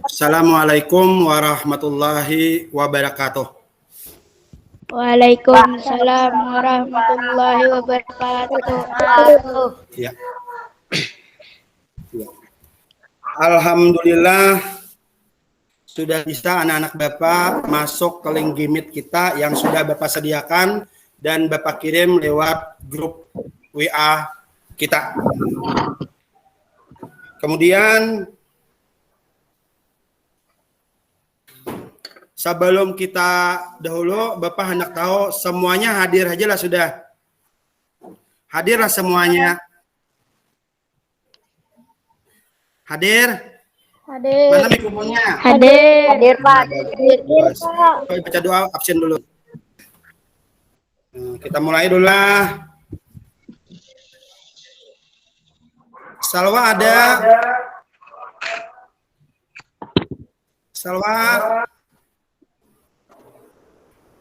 Assalamualaikum warahmatullahi wabarakatuh. Waalaikumsalam warahmatullahi wabarakatuh. Ya. Alhamdulillah sudah bisa anak-anak Bapak masuk ke link Gmeet kita yang sudah Bapak sediakan dan Bapak kirim lewat grup WA kita. Kemudian sebelum kita dahulu, Bapak hendak tahu semuanya hadir aja lah sudah. Hadirlah semuanya. Hadir? Hadir. Mana mikrofonnya? Hadir. Hadir, Pak. Hadir, Pak. Baca doa, absen dulu. Kita mulai dulu lah. Salwa ada? Salwa?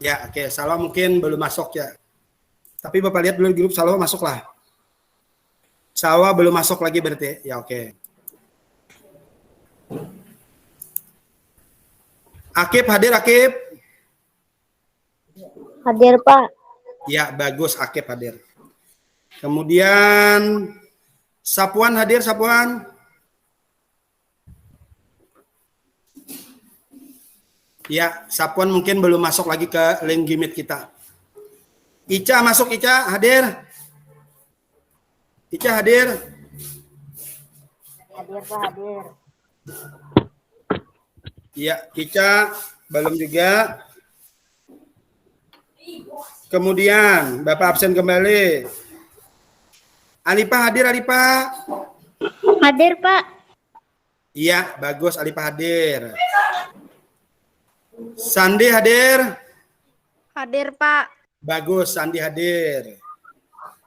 Ya, oke. Salwa mungkin belum masuk ya. Tapi Bapak lihat dulu di grup Salwa masuklah. Salwa belum masuk lagi berarti. Ya, oke. Akib hadir, Akib? Hadir, Pak. Ya, bagus, Akib hadir. Kemudian Sapuan hadir, Sapuan? Ya, Sapuan mungkin belum masuk lagi ke link Gmeet kita. Ica masuk, Ica hadir? Ica hadir? Hadir, Pak, hadir. Ya, Ica belum juga. Kemudian Bapak absen kembali. Alipa hadir, Alipa? Hadir, Pak. Iya, bagus, Alipa hadir. Sandi hadir? Hadir, Pak. Bagus, Sandi hadir.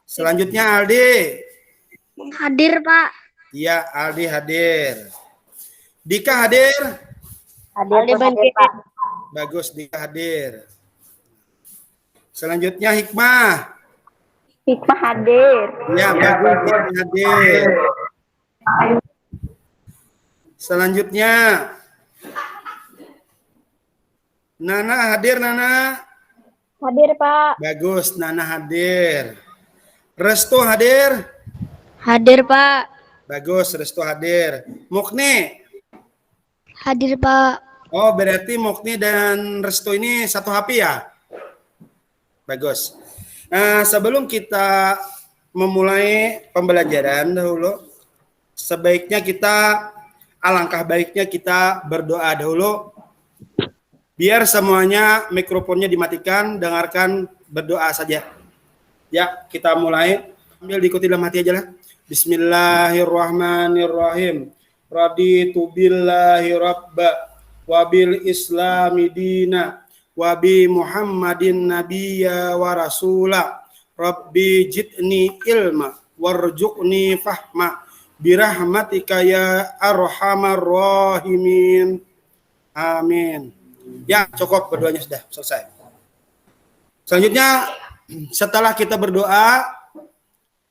Selanjutnya Aldi. Hadir, Pak. Iya, Aldi hadir. Dika hadir? Hadir, Pak. Bagus, Dika hadir. Selanjutnya Hikmah. Hikmah hadir. Ya, bagus, Hikmah hadir. Selanjutnya Nana hadir, Nana? Hadir, Pak. Bagus, Nana hadir. Restu hadir? Hadir, Pak. Bagus, Restu hadir. Mukni? Hadir, Pak. Oh, berarti Mukni dan Restu ini satu HP ya? Bagus. Nah, sebelum kita memulai pembelajaran dahulu, sebaiknya alangkah baiknya kita berdoa dahulu. Biar semuanya mikrofonnya dimatikan, dengarkan berdoa saja. Ya, kita mulai. Ambil diikuti dalam hati aja lah. Bismillahirrahmanirrahim. Raditu billahi rabba wa bil islami dina wa bi Muhammadin nabiyya wa rasula. Rabbi jidni ilma warzuqni fahma birahmatika ya arhamar rahimin. Amin. Ya, cukup berdoanya sudah selesai. Selanjutnya, setelah kita berdoa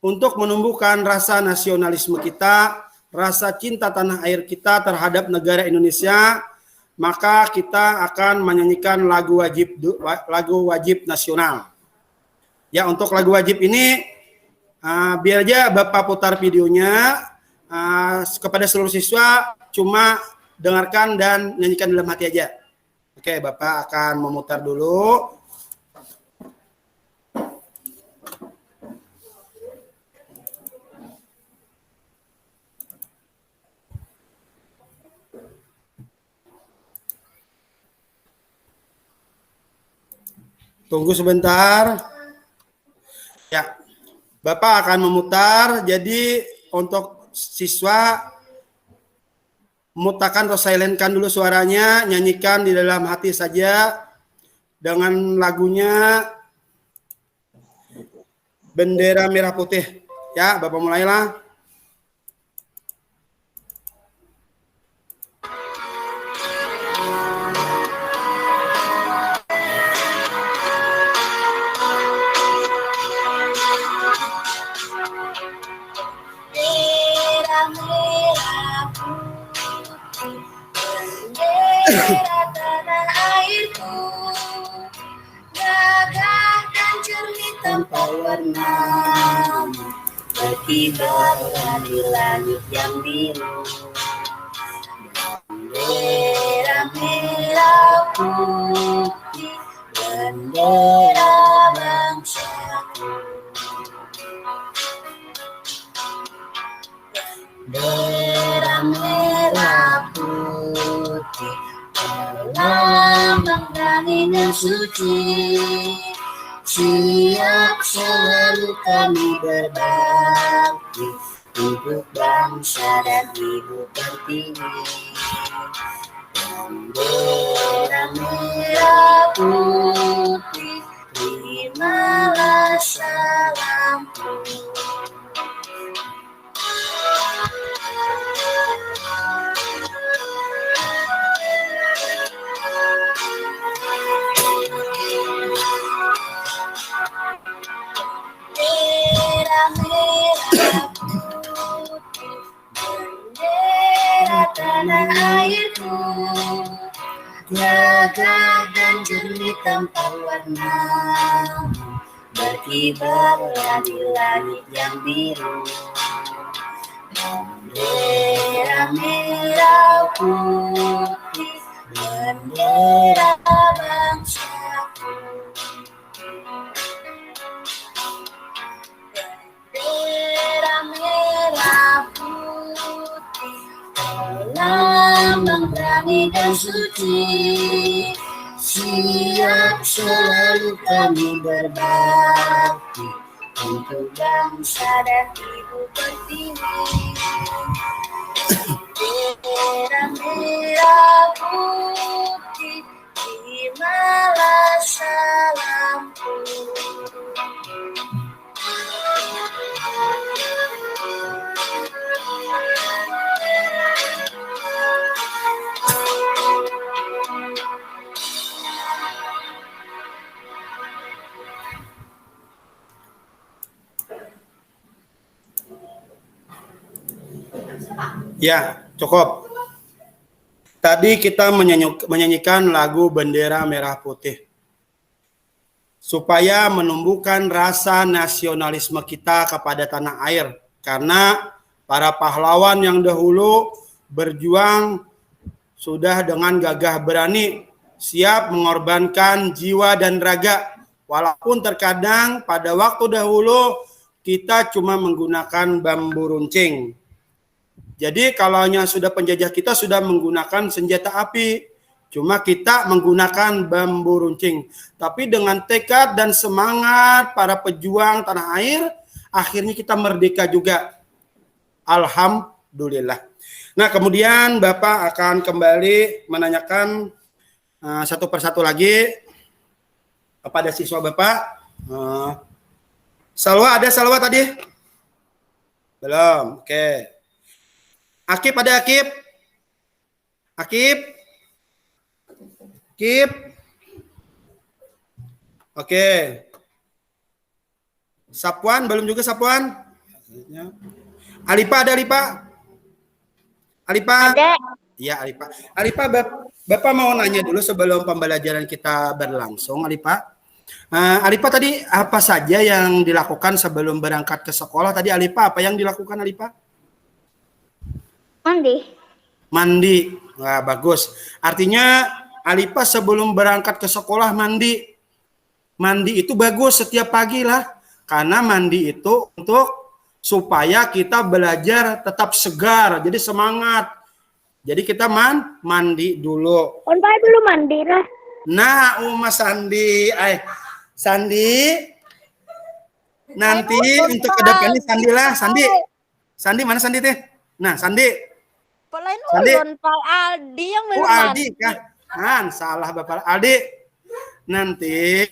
untuk menumbuhkan rasa nasionalisme kita, rasa cinta tanah air kita terhadap negara Indonesia, maka kita akan menyanyikan lagu wajib nasional. Ya, untuk lagu wajib ini biar aja Bapak putar videonya kepada seluruh siswa, cuma dengarkan dan nyanyikan dalam hati aja. Oke, Bapak akan memutar dulu. Tunggu sebentar. Ya, Bapak akan memutar. Jadi untuk siswa mutakan atau silentkan dulu suaranya, nyanyikan di dalam hati saja dengan lagunya Bendera Merah Putih. Ya, Bapak mulailah. Bendera tanah airku, gagah dan jernih tanpa warna, berkibar di langit yang biru. Bendera merah putih, bendera bangsaku. Bendera merah putih, lambang damai dan suci. Siap selalu kami berbakti untuk bangsa dan ibu pertiwi. Bendera merah putih, terimalah salamku. Bendera merah putih, bendera tanah airku, gagah dan jernih tanpa warna, berkibarlah di langit yang biru. Bendera merah putih, bendera bangsaku. Bendera merah putih, lambang damai dan suci. Siap selalu kami berbakti untuk bangsa dan ibu pertiwi. Bendera merah putih, terimalah salamku. Ya, cukup. Tadi kita menyanyikan lagu Bendera Merah Putih supaya menumbuhkan rasa nasionalisme kita kepada tanah air, karena para pahlawan yang dahulu berjuang sudah dengan gagah berani, siap mengorbankan jiwa dan raga, walaupun terkadang pada waktu dahulu kita cuma menggunakan bambu runcing. Jadi kalau sudah penjajah kita sudah menggunakan senjata api, cuma kita menggunakan bambu runcing. Tapi dengan tekad dan semangat para pejuang tanah air, akhirnya kita merdeka juga. Alhamdulillah. Nah, kemudian Bapak akan kembali menanyakan satu persatu lagi kepada siswa Bapak. Salwa, ada Salwa tadi? Belum, oke. Akib, ada Akib? Akib? Akib? Oke. Sapuan, belum juga Sapuan? Alipa, ada Alipa? Alipa? Ada. Iya, Alipa. Alipa, Bapak mau nanya dulu sebelum pembelajaran kita berlangsung, Alipa. Alipa tadi apa saja yang dilakukan sebelum berangkat ke sekolah? Tadi Alipa, apa yang dilakukan Alipa? Mandi. Wah, bagus. Artinya Alipa sebelum berangkat ke sekolah mandi. Mandi itu bagus setiap pagi lah. Karena mandi itu untuk supaya kita belajar tetap segar. Jadi semangat. Jadi kita mandi dulu. On Pai belum mandi lah. Nah, Sandi. Sandi. Nanti untuk kedepannya Sandi lah. Sandi mana Sandi teh? Nah, Sandi. Lain Sandi. ulun Pak Aldi yang belum Aldi kah? Salah Bapak Aldi. Nanti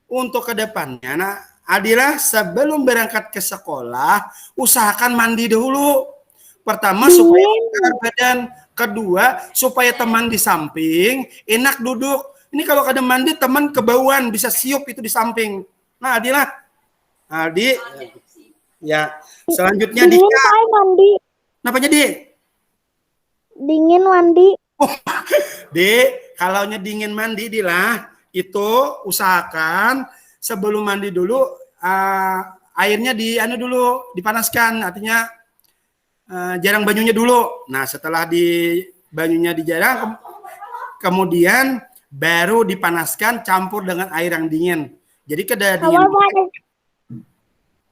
untuk kedepannya, Adilah sebelum berangkat ke sekolah, usahakan mandi dahulu. Pertama supaya segar badan, kedua supaya teman di samping enak duduk. Ini kalau kada mandi teman kebauan bisa siup itu di samping. Nah, Adilah. Aldi. Ya, selanjutnya Dika. Mandi. Kenapa jadi? Dingin mandi. Dek, kalau dingin mandi dilah, itu usahakan sebelum mandi dulu airnya dulu dipanaskan, artinya jarang banyunya dulu. Nah, setelah banyunya dijarang, kemudian baru dipanaskan campur dengan air yang dingin. Jadi kedadian.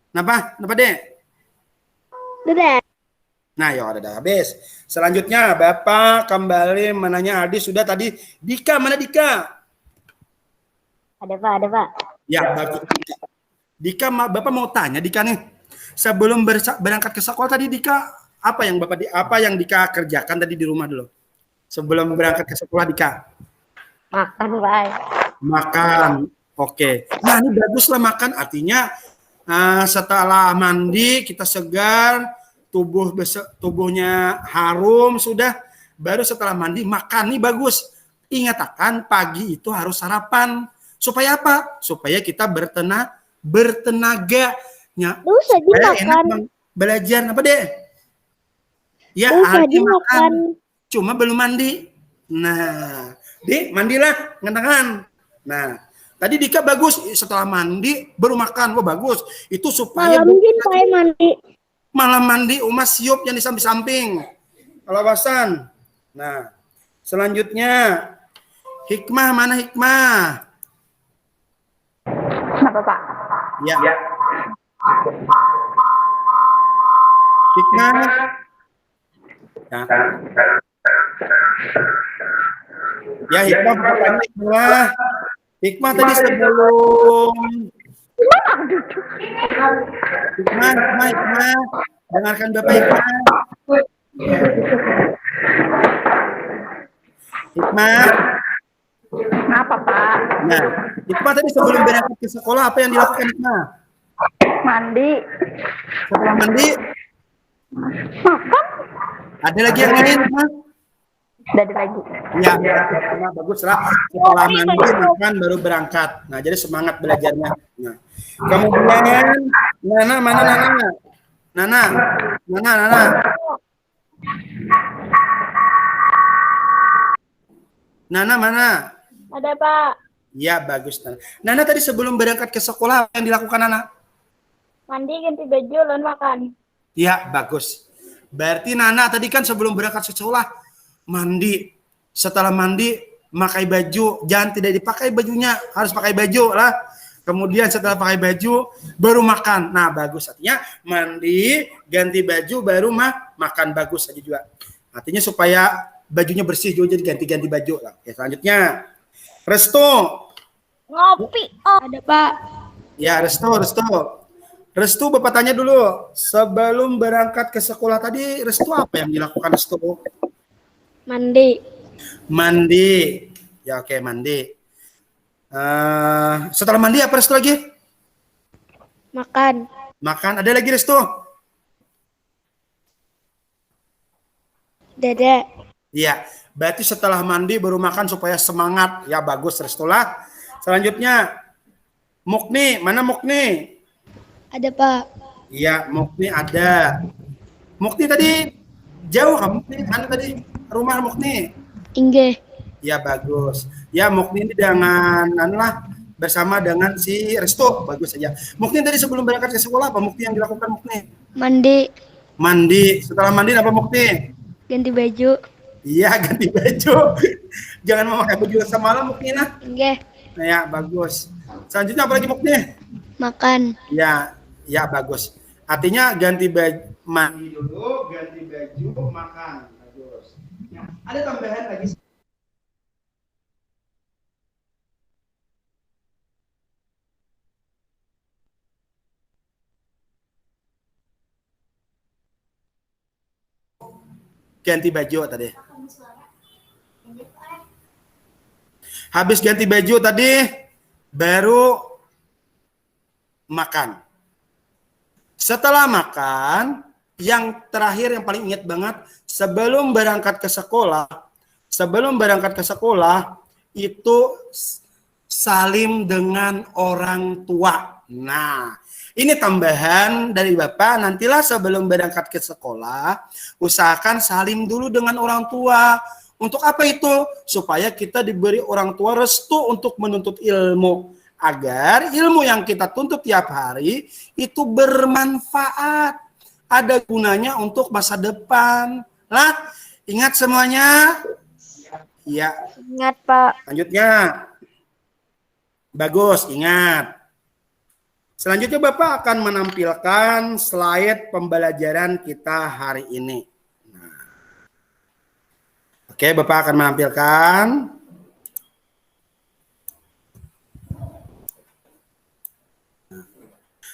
Kenapa, Dek? Udah. Nah, ya udah habis. Selanjutnya Bapak kembali menanya Adi sudah tadi. Dika, mana Dika? Ada Pak. Ya, bagus. Dika, Bapak mau tanya Dika nih. Sebelum berangkat ke sekolah tadi Dika, apa yang Dika kerjakan tadi di rumah dulu? Sebelum berangkat ke sekolah Dika? Makan, Pak. Makan. Oke. Nah, ini baguslah makan, artinya setelah mandi kita segar, tubuhnya harum sudah, baru setelah mandi makan, nih bagus. Ingat akan pagi itu harus sarapan. Supaya apa? Supaya kita bertenaga. Supaya enak belajar. Apa deh? Ya, Aldi makan. Cuma belum mandi. Nah, Di, mandilah, ngentangan. Nah, tadi Dika bagus, setelah mandi baru makan. Wah, bagus. Itu supaya malam mandi umas siup yang di samping-samping. Alawasan. Nah, selanjutnya Hikmah, mana Hikmah? Kenapa, Pak? Ya. Hikmah. Ya. Ya, Hikmah bertanya Hikmah tadi sebelum Hikmah, dengarkan Bapak Hikmah. Hikmah. Kenapa, Pak? Nah, Hikmah tadi sebelum berangkat ke sekolah apa yang dilakukan Hikmah? Mandi. Setelah mandi, Makan. ada lagi yang lain Hikmah? Ada lagi. Ya, bagus lah. Setelah mandi makan baru berangkat. Nah, jadi semangat belajarnya. Nah, kemudian Nana mana Nana? Nana mana? Ada, Pak. Ya, bagus Nana. Nana tadi sebelum berangkat ke sekolah apa yang dilakukan Nana? Mandi, ganti baju, lalu makan. Ya, bagus. Berarti Nana tadi kan sebelum berangkat ke sekolah mandi. Setelah mandi pakai baju, jangan tidak dipakai bajunya, harus pakai baju lah. Kemudian setelah pakai baju baru makan. Nah, bagus, artinya mandi, ganti baju baru makan, bagus aja juga. Artinya supaya bajunya bersih juga, jadi ganti-ganti baju lah. Oke, selanjutnya Resto. Ngopi. Oh, ada Pak. Ya, Resto, Bapak tanya dulu. Sebelum berangkat ke sekolah tadi, Resto apa yang dilakukan Resto? Mandi. Ya, oke, mandi. Setelah mandi apa Resto lagi? Makan. Ada lagi Resto? Dada. Iya. Berarti setelah mandi baru makan supaya semangat. Ya, bagus Resto lah. Selanjutnya Mukni. Mana Mukni? Ada Pak. Iya, Mukni ada. Mukni tadi jauh kan? Mukni mana tadi? Rumah Mukni. Inge. Ya, bagus. Ya, Mukni ini dengan bersama dengan si Resto, bagus saja. Mukni tadi sebelum berangkat ke sekolah apa Mukni yang dilakukan Mukni? Mandi. Setelah mandi apa Mukni? Ganti baju. Iya, ganti baju. Jangan memakai baju semalam Mukni nah. Inge. Nah, ya, bagus. Selanjutnya apa lagi Mukni? Makan. Ya, bagus. Artinya ganti baju, mandi dulu, ganti baju, makan. Bagus. Ya, ada tambahan lagi. Ganti baju tadi. Habis ganti baju tadi, baru makan. Setelah makan, yang terakhir yang paling ingat banget, sebelum berangkat ke sekolah itu salim dengan orang tua. Nah, ini tambahan dari Bapak, nantilah sebelum berangkat ke sekolah, usahakan salim dulu dengan orang tua. Untuk apa itu? Supaya kita diberi orang tua restu untuk menuntut ilmu. Agar ilmu yang kita tuntut tiap hari itu bermanfaat. Ada gunanya untuk masa depan. Lah, ingat semuanya? Iya. Ingat, Pak. Lanjutnya. Bagus, ingat. Selanjutnya Bapak akan menampilkan slide pembelajaran kita hari ini. Oke, Bapak akan menampilkan.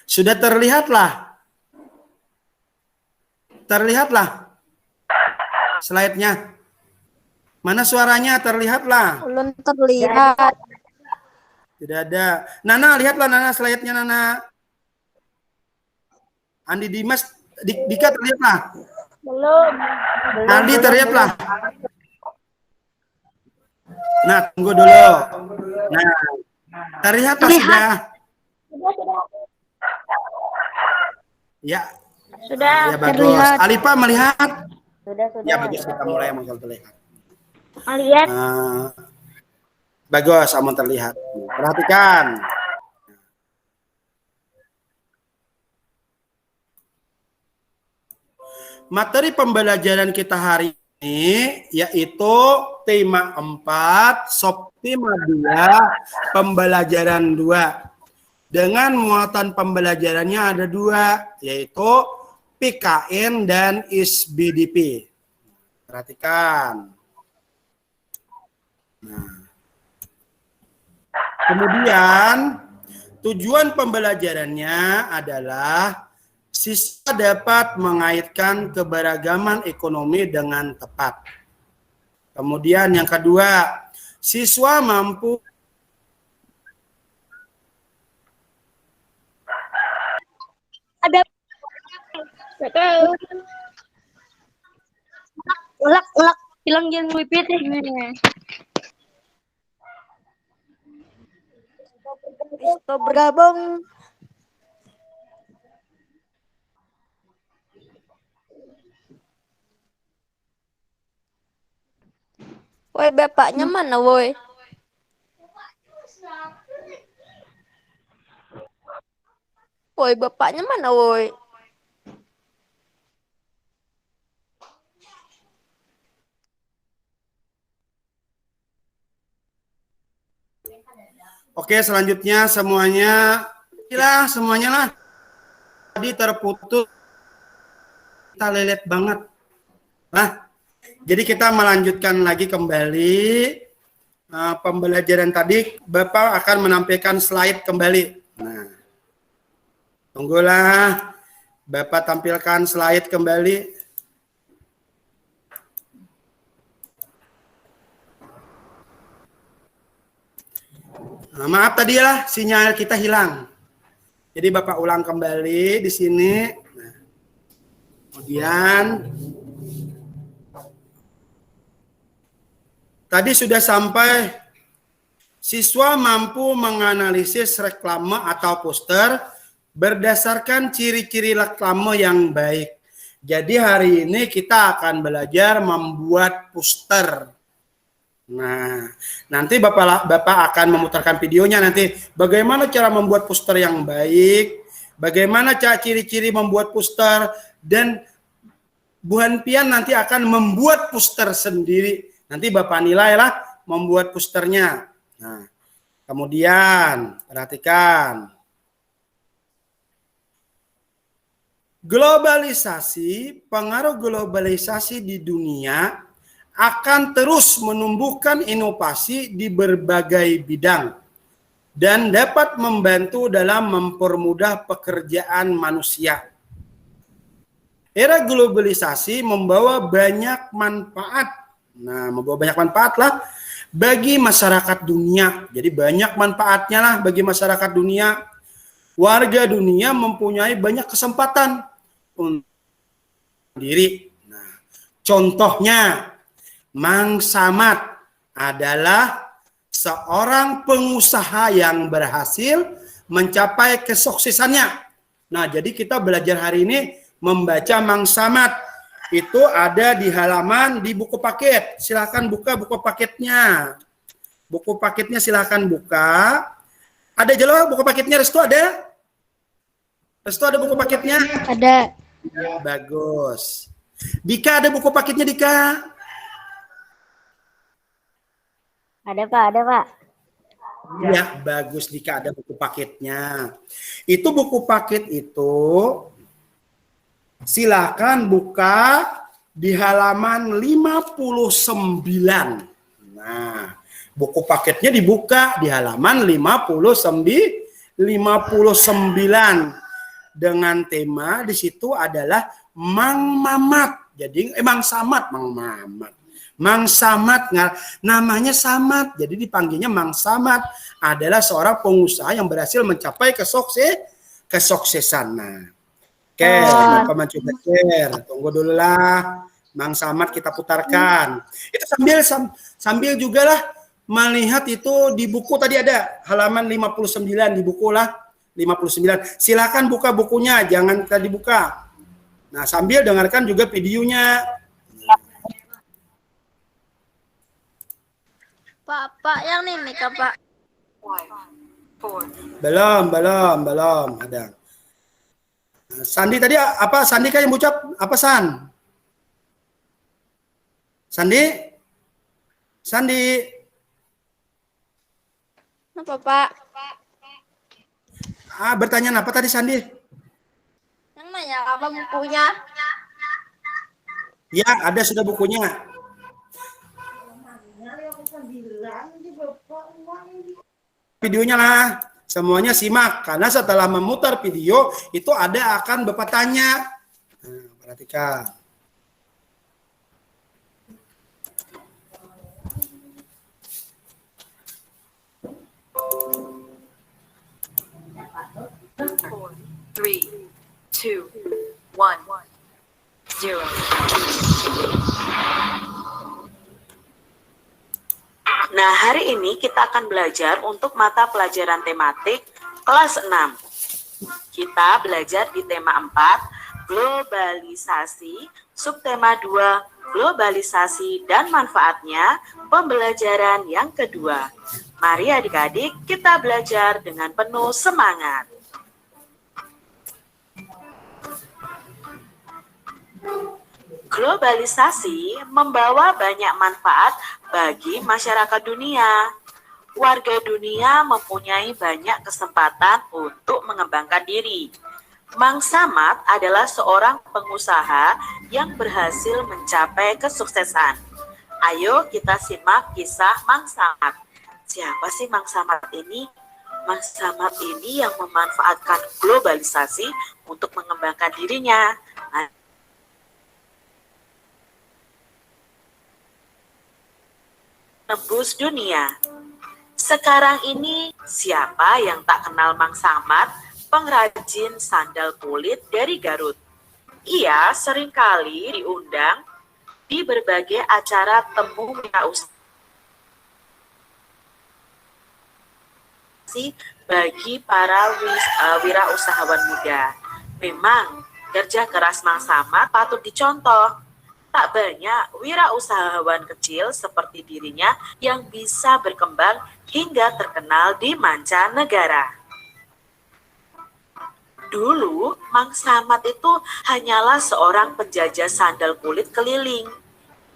Sudah terlihatlah. Terlihatlah slide-nya. Mana suaranya? Terlihatlah. Belum terlihat. Tidak ada. Nana, lihatlah Nana slide-nya Nana. Andi Dimas, Dika terlihatlah. Belum. Andi terlihatlah. Nah, tunggu dulu. Nah, terlihatlah sudah. Sudah. Ya. Sudah. Ya bagus. Terlihat. Alipa melihat. Sudah. Ya bagus, kita mulai muncul terlihat. Lihat. Bagus, aman terlihat. Perhatikan. Materi pembelajaran kita hari ini yaitu tema 4, Subtema 2, pembelajaran 2. Dengan muatan pembelajarannya ada 2, yaitu PKN dan ISBDP. Perhatikan. Nah. Kemudian tujuan pembelajarannya adalah siswa dapat mengaitkan keberagaman ekonomi dengan tepat. Kemudian yang kedua, siswa mampu Ada. Ulak. Bilang jangan ngelipit. Stop bergabung. Woi, bapaknya mana, woi? Woi, bapaknya mana, woi? Oke, selanjutnya semuanya lah. Tadi terputus, kita lelet banget. Nah, jadi kita melanjutkan lagi kembali pembelajaran tadi. Bapak akan menampilkan slide kembali. Nah, tunggulah Bapak tampilkan slide kembali. Nah, maaf tadi lah sinyal kita hilang. Jadi Bapak ulang kembali di sini. Nah, kemudian tadi sudah sampai siswa mampu menganalisis reklame atau poster berdasarkan ciri-ciri reklame yang baik. Jadi hari ini kita akan belajar membuat poster. Nah, nanti Bapak akan memutarkan videonya nanti bagaimana cara membuat poster yang baik, bagaimana cara ciri-ciri membuat poster, dan Bu Hanpian nanti akan membuat poster sendiri. Nanti Bapak nilailah membuat posternya. Nah, kemudian perhatikan. Globalisasi, pengaruh globalisasi di dunia akan terus menumbuhkan inovasi di berbagai bidang dan dapat membantu dalam mempermudah pekerjaan manusia. Era globalisasi membawa banyak manfaat. Nah, membawa banyak manfaat lah bagi masyarakat dunia. Jadi banyak manfaatnya lah bagi masyarakat dunia. Warga dunia mempunyai banyak kesempatan untuk diri. Nah, contohnya Mang Samad adalah seorang pengusaha yang berhasil mencapai kesuksesannya. Nah, jadi kita belajar hari ini membaca Mang Samad. itu ada di halaman di buku paket. Silakan buka buku paketnya. Buku paketnya silakan buka. Ada jelas buku paketnya, Restu ada? Restu ada buku paketnya? Ada. Bagus. Dika ada buku paketnya, Dika? Ada Pak, ada Pak. Ya, bagus Dika ada buku paketnya. Itu buku paket itu silakan buka di halaman 59. Nah, buku paketnya dibuka di halaman 59 dengan tema di situ adalah Mang Mamat. Jadi Mang Samad, Mang Mamat. Mang Samad, namanya Samad, jadi dipanggilnya Mang Samad, adalah seorang pengusaha yang berhasil mencapai kesuksesan. Nah, oke, Bapak mencoba share, tunggu dulu lah, Mang Samad kita putarkan. Itu sambil juga lah melihat itu di buku tadi ada halaman 59 di buku lah 59. Silakan buka bukunya, jangan tadi buka. Nah, sambil dengarkan juga videonya. Pak yang ini Kak Pak. Belum ada. Sandi tadi apa? Sandi kan yang ucap apa San? Sandi? Apa Pak? Bertanya apa tadi Sandi? Yang nanya apa bukunya? Ya, ada sudah bukunya. Videonya lah, semuanya simak karena setelah memutar video itu ada akan Bapak tanya. Nah, perhatikan. Four, three, two, one, zero. Nah, hari ini kita akan belajar untuk mata pelajaran tematik kelas 6. Kita belajar di tema 4, globalisasi, subtema 2, globalisasi dan manfaatnya, pembelajaran yang kedua. Mari adik-adik kita belajar dengan penuh semangat. Globalisasi membawa banyak manfaat bagi masyarakat dunia. Warga dunia mempunyai banyak kesempatan untuk mengembangkan diri. Mang Samad adalah seorang pengusaha yang berhasil mencapai kesuksesan. Ayo kita simak kisah Mang Samad. Siapa sih Mang Samad ini? Mang Samad ini yang memanfaatkan globalisasi untuk mengembangkan dirinya. Tembus dunia. Sekarang ini siapa yang tak kenal Mang Samad, pengrajin sandal kulit dari Garut. Ia seringkali diundang di berbagai acara temu wirausaha bagi para wirausahawan muda. Memang kerja keras Mang Samad patut dicontoh. Tak banyak wirausahawan kecil seperti dirinya yang bisa berkembang hingga terkenal di mancanegara. Dulu, Mang Samad itu hanyalah seorang penjajah sandal kulit keliling.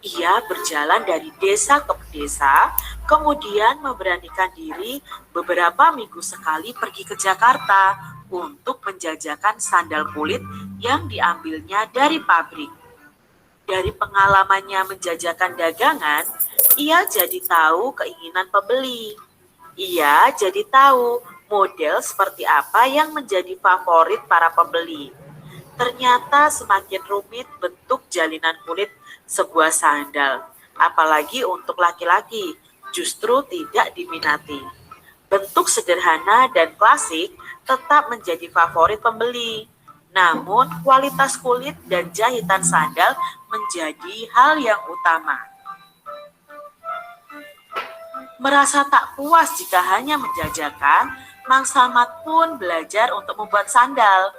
Ia berjalan dari desa ke desa, kemudian memberanikan diri beberapa minggu sekali pergi ke Jakarta untuk menjajakan sandal kulit yang diambilnya dari pabrik. Dari pengalamannya menjajakan dagangan, ia jadi tahu keinginan pembeli. Ia jadi tahu model seperti apa yang menjadi favorit para pembeli. Ternyata semakin rumit bentuk jalinan kulit sebuah sandal, apalagi untuk laki-laki, justru tidak diminati. Bentuk sederhana dan klasik tetap menjadi favorit pembeli. Namun, kualitas kulit dan jahitan sandal menjadi hal yang utama. Merasa tak puas jika hanya menjajakan, Mang Samad pun belajar untuk membuat sandal.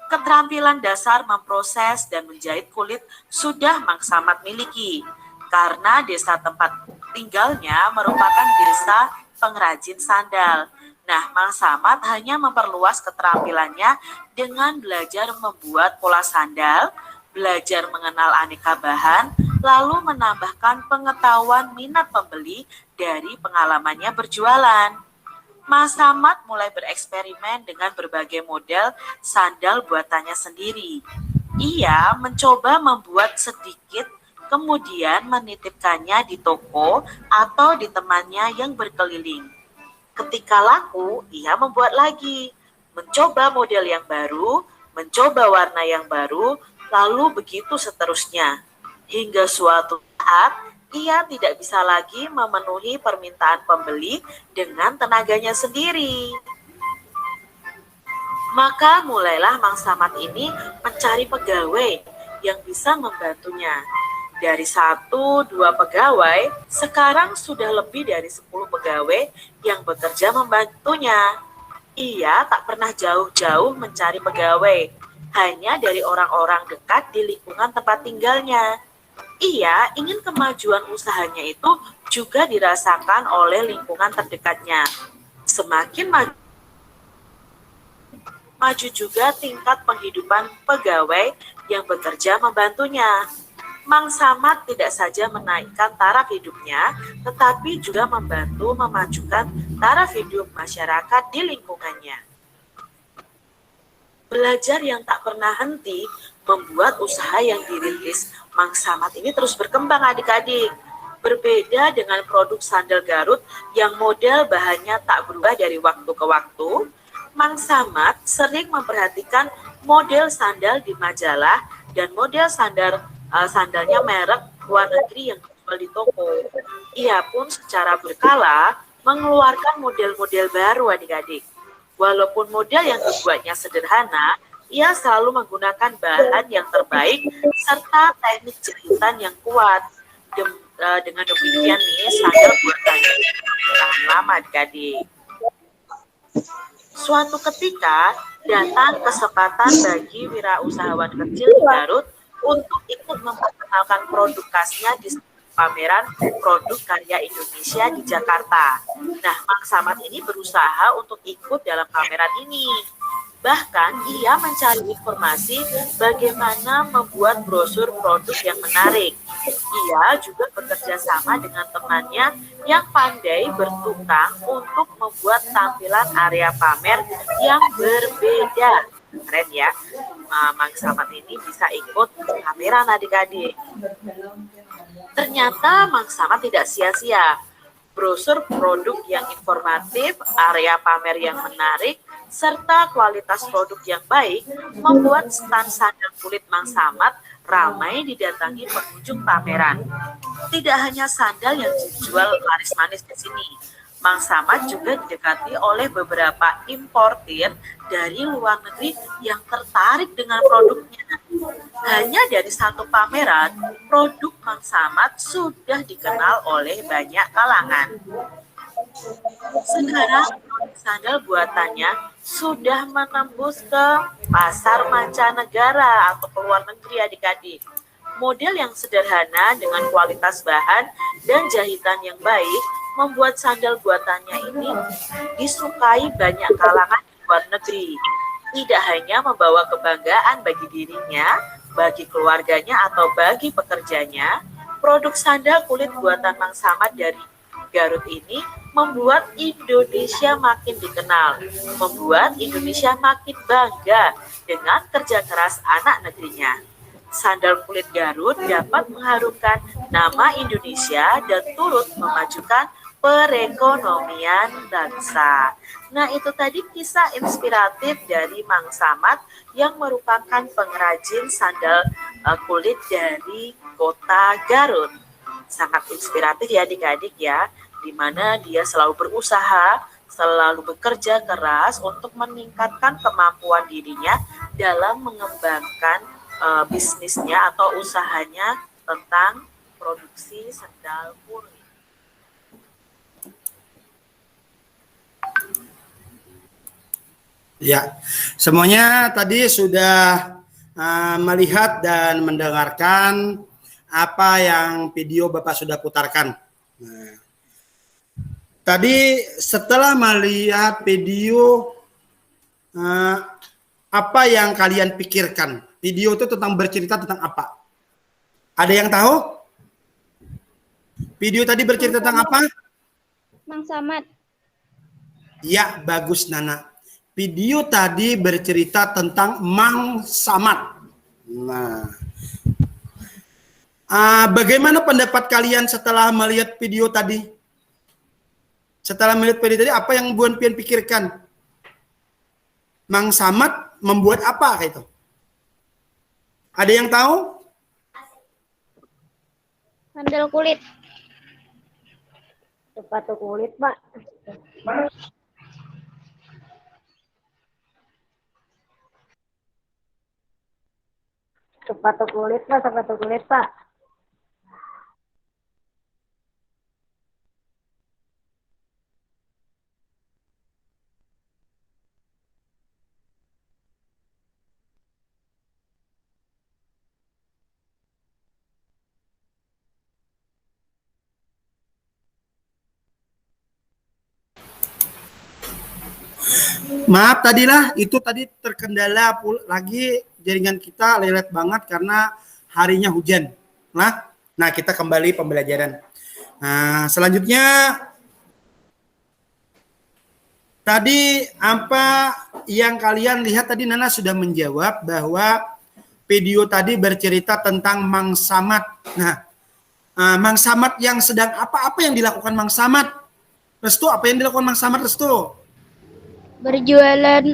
Keterampilan dasar memproses dan menjahit kulit sudah Mang Samad miliki, karena desa tempat tinggalnya merupakan desa pengrajin sandal. Nah, Mang Samad hanya memperluas keterampilannya dengan belajar membuat pola sandal, belajar mengenal aneka bahan, lalu menambahkan pengetahuan minat pembeli dari pengalamannya berjualan. Mas Samad mulai bereksperimen dengan berbagai model sandal buatannya sendiri. Ia mencoba membuat sedikit, kemudian menitipkannya di toko atau di temannya yang berkeliling. Ketika laku, ia membuat lagi, mencoba model yang baru, mencoba warna yang baru, lalu begitu seterusnya. Hingga suatu saat, ia tidak bisa lagi memenuhi permintaan pembeli dengan tenaganya sendiri. Maka mulailah Mang Samad ini mencari pegawai yang bisa membantunya. Dari 1-2 pegawai, sekarang sudah lebih dari 10 pegawai yang bekerja membantunya. Ia tak pernah jauh-jauh mencari pegawai, hanya dari orang-orang dekat di lingkungan tempat tinggalnya. Ia ingin kemajuan usahanya itu juga dirasakan oleh lingkungan terdekatnya. Semakin maju juga tingkat penghidupan pegawai yang bekerja membantunya. Mang Samad tidak saja menaikkan taraf hidupnya, tetapi juga membantu memajukan taraf hidup masyarakat di lingkungannya. Belajar yang tak pernah henti membuat usaha yang dirintis Mang Samad ini terus berkembang adik-adik. Berbeda dengan produk sandal Garut yang model bahannya tak berubah dari waktu ke waktu, Mang Samad sering memperhatikan model sandal di majalah dan model sandalnya merek luar negeri yang dijual di toko. Ia pun secara berkala mengeluarkan model-model baru adik-adik. Walaupun model yang dibuatnya sederhana, ia selalu menggunakan bahan yang terbaik serta teknik jahitan yang kuat. Dengan demikian nih, sandal buatannya tahan lama adik-adik. Suatu ketika datang kesempatan bagi wirausahawan kecil di Garut untuk ikut memperkenalkan produk khasnya di pameran produk karya Indonesia di Jakarta. Nah, Mang Samad ini berusaha untuk ikut dalam pameran ini. Bahkan ia mencari informasi bagaimana membuat brosur produk yang menarik. Ia juga bekerja sama dengan temannya yang pandai bertukang untuk membuat tampilan area pamer yang berbeda. Keren ya, Mang Samad ini bisa ikut pameran adik-adik. Ternyata Mang Samad tidak sia-sia. Brosur produk yang informatif, area pamer yang menarik, serta kualitas produk yang baik membuat stand sandal kulit Mang Samad ramai didatangi pengunjung pameran. Tidak hanya sandal yang dijual laris-manis di sini, Mang Samad juga didekati oleh beberapa importir dari luar negeri yang tertarik dengan produknya. Hanya dari satu pameran, produk Mang Samad sudah dikenal oleh banyak kalangan. Sekarang sandal buatannya sudah menembus ke pasar mancanegara atau ke luar negeri adik-adik. Model yang sederhana dengan kualitas bahan dan jahitan yang baik membuat sandal buatannya ini disukai banyak kalangan di luar negeri. Tidak hanya membawa kebanggaan bagi dirinya, bagi keluarganya atau bagi pekerjanya, produk sandal kulit buatan Mang Samad dari Garut ini membuat Indonesia makin dikenal, membuat Indonesia makin bangga dengan kerja keras anak negerinya. Sandal kulit Garut dapat mengharumkan nama Indonesia dan turut memajukan perekonomian bangsa. Nah, itu tadi kisah inspiratif dari Mang Samad yang merupakan pengrajin sandal kulit dari kota Garut. Sangat inspiratif ya adik-adik ya, di mana dia selalu berusaha, selalu bekerja keras untuk meningkatkan kemampuan dirinya dalam mengembangkan bisnisnya atau usahanya tentang produksi sandal kulit. Ya, semuanya tadi sudah melihat dan mendengarkan apa yang video Bapak sudah putarkan. Nah, tadi setelah melihat video, apa yang kalian pikirkan? Video itu tentang bercerita tentang apa? Ada yang tahu? Video tadi bercerita tentang apa? Mang Samad. Ya, bagus Nana. Video tadi bercerita tentang Mang Samad. Nah, bagaimana pendapat kalian setelah melihat video tadi? Setelah melihat video tadi, apa yang Buan Pian pikirkan? Mang Samad membuat apa itu? Ada yang tahu? Sandal kulit. Sepatu kulit, Pak. Sepatu kulit, Pak. Sepatu kulit, Pak. Maaf tadilah itu tadi terkendala lagi jaringan kita lelet banget karena harinya hujan. Nah kita kembali pembelajaran. Nah, selanjutnya tadi apa yang kalian lihat tadi Nana sudah menjawab bahwa video tadi bercerita tentang Mang Samad. Nah, Mang Samad yang sedang apa yang dilakukan Mang Samad? Restu, apa yang dilakukan Mang Samad, Restu? Berjualan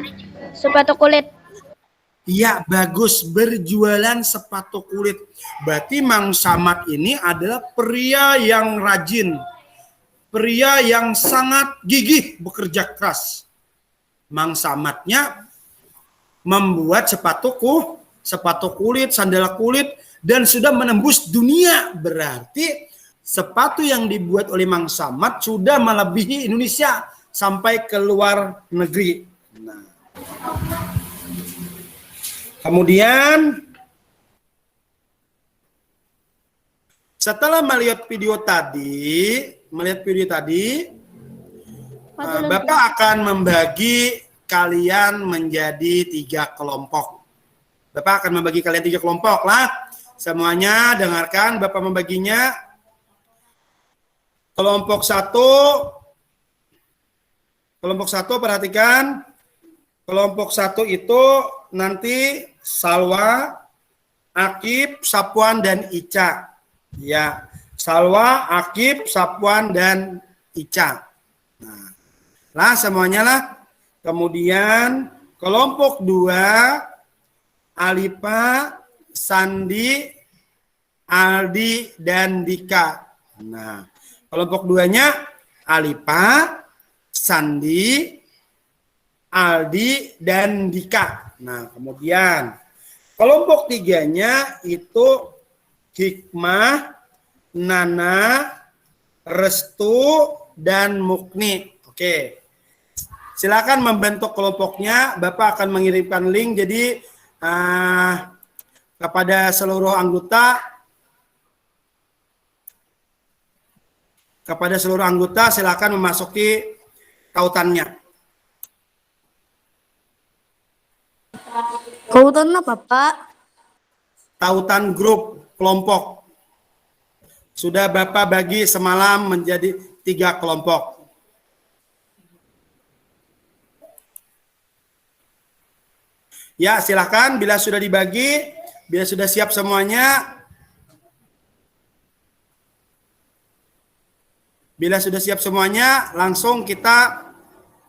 sepatu kulit. Iya, bagus. Berjualan sepatu kulit. Berarti Mang Samad ini adalah pria yang rajin. Pria yang sangat gigih bekerja keras. Mang Samadnya membuat sepatu kulit, sandal kulit, dan sudah menembus dunia. Berarti sepatu yang dibuat oleh Mang Samad sudah melebihi Indonesia sampai ke luar negeri. Nah. Kemudian setelah melihat video tadi, Bapak akan membagi kalian menjadi 3 kelompok. Bapak akan membagi kalian 3 kelompok lah. Semuanya dengarkan, Bapak membaginya. Kelompok 1 perhatikan. Kelompok 1 itu nanti Salwa, Akib, Sapuan, dan Ica. Ya, Salwa, Akib, Sapuan, dan Ica. Nah, semuanya lah. Kemudian kelompok 2 Alipa, Sandi, Aldi, dan Dika. Nah, kelompok 2-nya Alipa, Sandi, Aldi, dan Dika. Nah, kemudian kelompok 3-nya itu Hikmah, Nana, Restu, dan Mukni. Oke. Silakan membentuk kelompoknya. Bapak akan mengirimkan link. Jadi kepada seluruh anggota silakan memasuki tautannya. Tautan apa, Pak? Tautan grup kelompok. Sudah Bapak bagi semalam menjadi 3 kelompok. Ya, silakan bila sudah dibagi, bila sudah siap semuanya. Bila sudah siap semuanya, langsung kita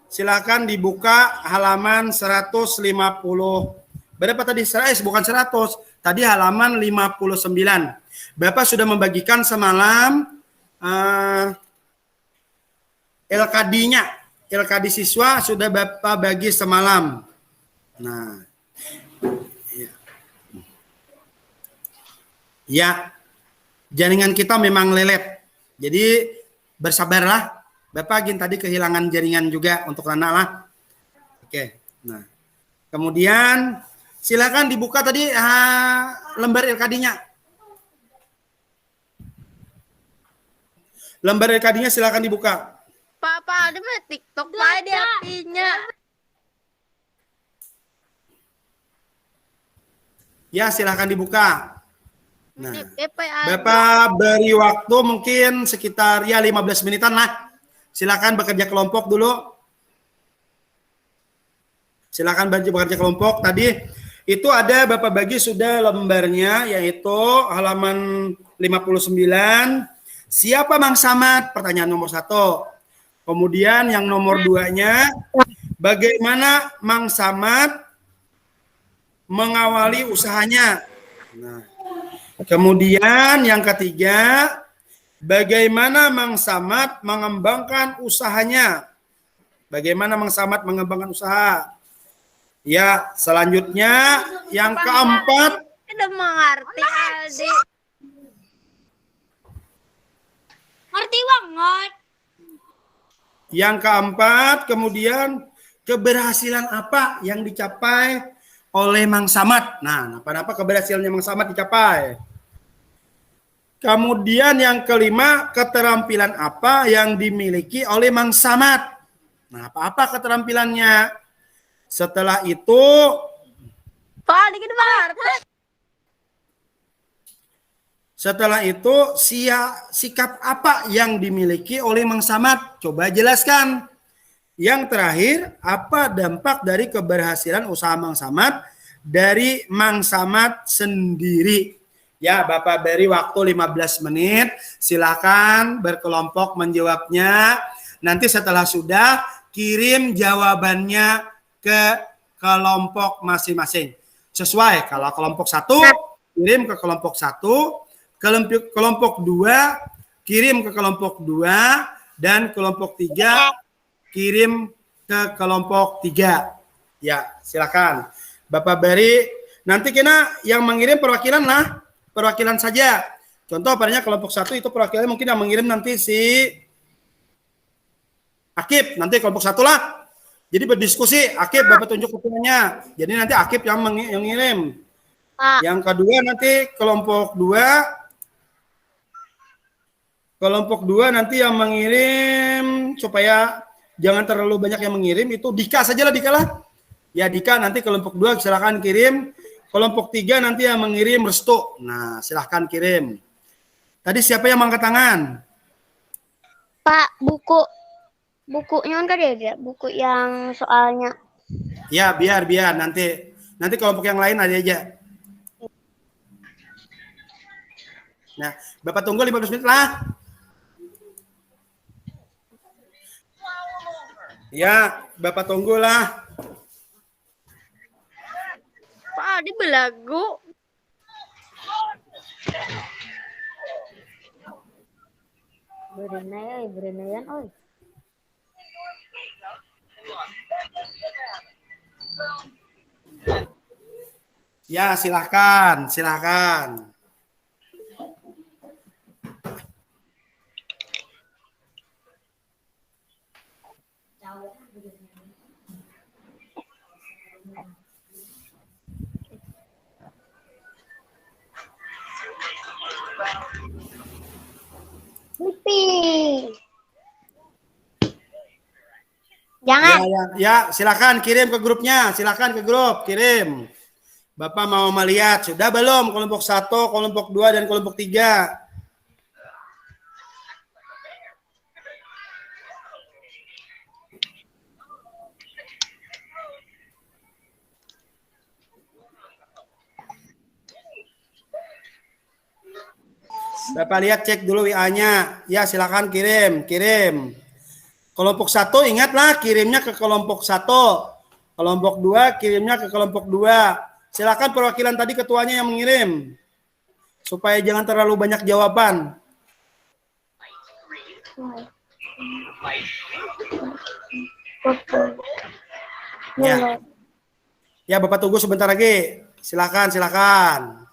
silakan dibuka halaman 150. Berapa tadi? Bukan 100. Tadi halaman 59. Bapak sudah membagikan semalam LKD-nya. LKD siswa sudah Bapak bagi semalam. Nah. Ya. Jaringan kita memang lelet. Jadi bersabarlah. Bapak ingin tadi kehilangan jaringan juga untuk Nana lah. Oke. Nah, kemudian silakan dibuka tadi lembar LKD-nya. Lembar LKD-nya silakan dibuka. Pak ada mah TikTok Pak di HP-nya. Ya, silakan dibuka. Nah, ada. Bapak beri waktu mungkin sekitar ya 15 menitan lah. Silakan bekerja kelompok dulu. Silakan bekerja kelompok. Tadi itu ada Bapak bagi sudah lembarnya, yaitu halaman 59. Siapa Mang Samad? Pertanyaan nomor 1. Kemudian yang nomor 2-nya, bagaimana Mang Samad mengawali usahanya? Nah, kemudian yang ketiga, bagaimana Mang Samad mengembangkan usahanya? Bagaimana Mang Samad mengembangkan usaha? Ya, selanjutnya yang keempat. Udah mengerti adik. Ngerti banget. Yang keempat, kemudian keberhasilan apa yang dicapai oleh Mang Samad? Nah, apa keberhasilannya Mang Samad dicapai? Kemudian yang kelima, keterampilan apa yang dimiliki oleh Mang Samad? Nah, apa keterampilannya? Setelah itu, Pak, dikit banget. setelah itu sikap apa yang dimiliki oleh Mang Samad? Coba jelaskan. Yang terakhir, apa dampak dari keberhasilan usaha Mang Samad dari Mang Samad sendiri? Ya, Bapak beri waktu 15 menit. Silakan berkelompok menjawabnya. Nanti setelah sudah, kirim jawabannya ke kelompok masing-masing. Sesuai, kalau kelompok 1, kirim ke kelompok 1. Kelompok 2 kirim ke kelompok 2 dan kelompok 3 kirim ke kelompok 3. Ya, silakan. Bapak beri nanti kena yang mengirim perwakilan saja. Contoh padanya kelompok 1 itu perwakilan mungkin yang mengirim nanti si Akib, nanti kelompok 1 lah. Jadi berdiskusi, Akib Bapak tunjuk ketuanya. Jadi nanti Akib yang mengirim. Yang kedua nanti kelompok 2 nanti yang mengirim supaya jangan terlalu banyak yang mengirim itu Dika saja lah, Dika lah. Ya Dika nanti kelompok 2 silakan kirim. Kelompok 3 nanti yang mengirim Restu. Nah, silahkan kirim. Tadi siapa yang angkat tangan? Pak, bukunya kan ya, buku yang soalnya. Ya, biar nanti kelompok yang lain ada aja. Nah, Bapak tunggu 15 menit lah. Ya, Bapak tunggulah. Pak, di belagu. Berenayan, oi. Ya, silakan. Jangan. Ya, silakan kirim ke grupnya, silakan ke grup, kirim. Bapak mau melihat sudah belum kelompok 1, kelompok 2 dan kelompok 3. Bapak lihat cek dulu WA-nya. Ya, silakan kirim. Kelompok 1 ingatlah kirimnya ke kelompok 1. Kelompok 2 kirimnya ke kelompok 2. Silakan perwakilan tadi ketuanya yang mengirim. Supaya jangan terlalu banyak jawaban. Ya, Bapak tunggu sebentar lagi. Silakan.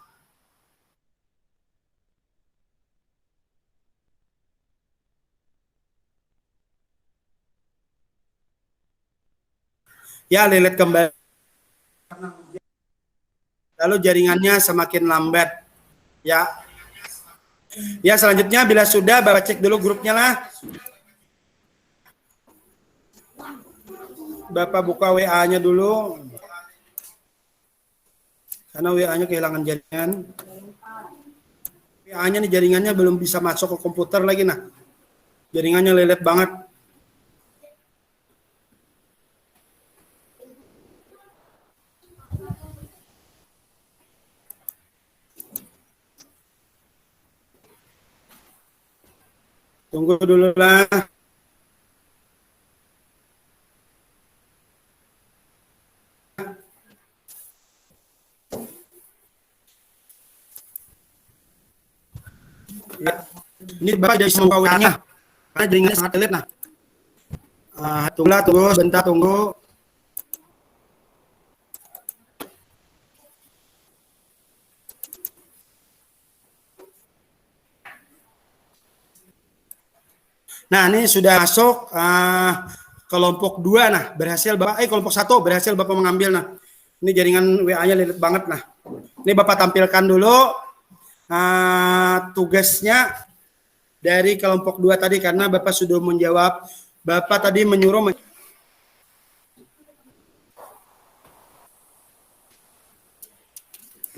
Ya, lilit kembali. Lalu jaringannya semakin lambat. Ya. Ya, selanjutnya bila sudah Bapak cek dulu grupnya lah. Bapak buka WA-nya dulu. Karena WA-nya kehilangan jaringan. WA-nya nih jaringannya belum bisa masuk ke komputer lagi nah. Jaringannya lelet banget. Tunggu dulu lah. Ya. Ini Bapak dari semua WA-nya. Karena jaringannya sangat lelet nah. Tunggu sebentar tunggu. Nah, ini sudah masuk kelompok 2 nah, berhasil Bapak kelompok 1 berhasil Bapak mengambil nah. Ini jaringan WA-nya lelet banget nah. Ini Bapak tampilkan dulu tugasnya dari kelompok 2 tadi karena Bapak sudah menjawab. Bapak tadi menyuruh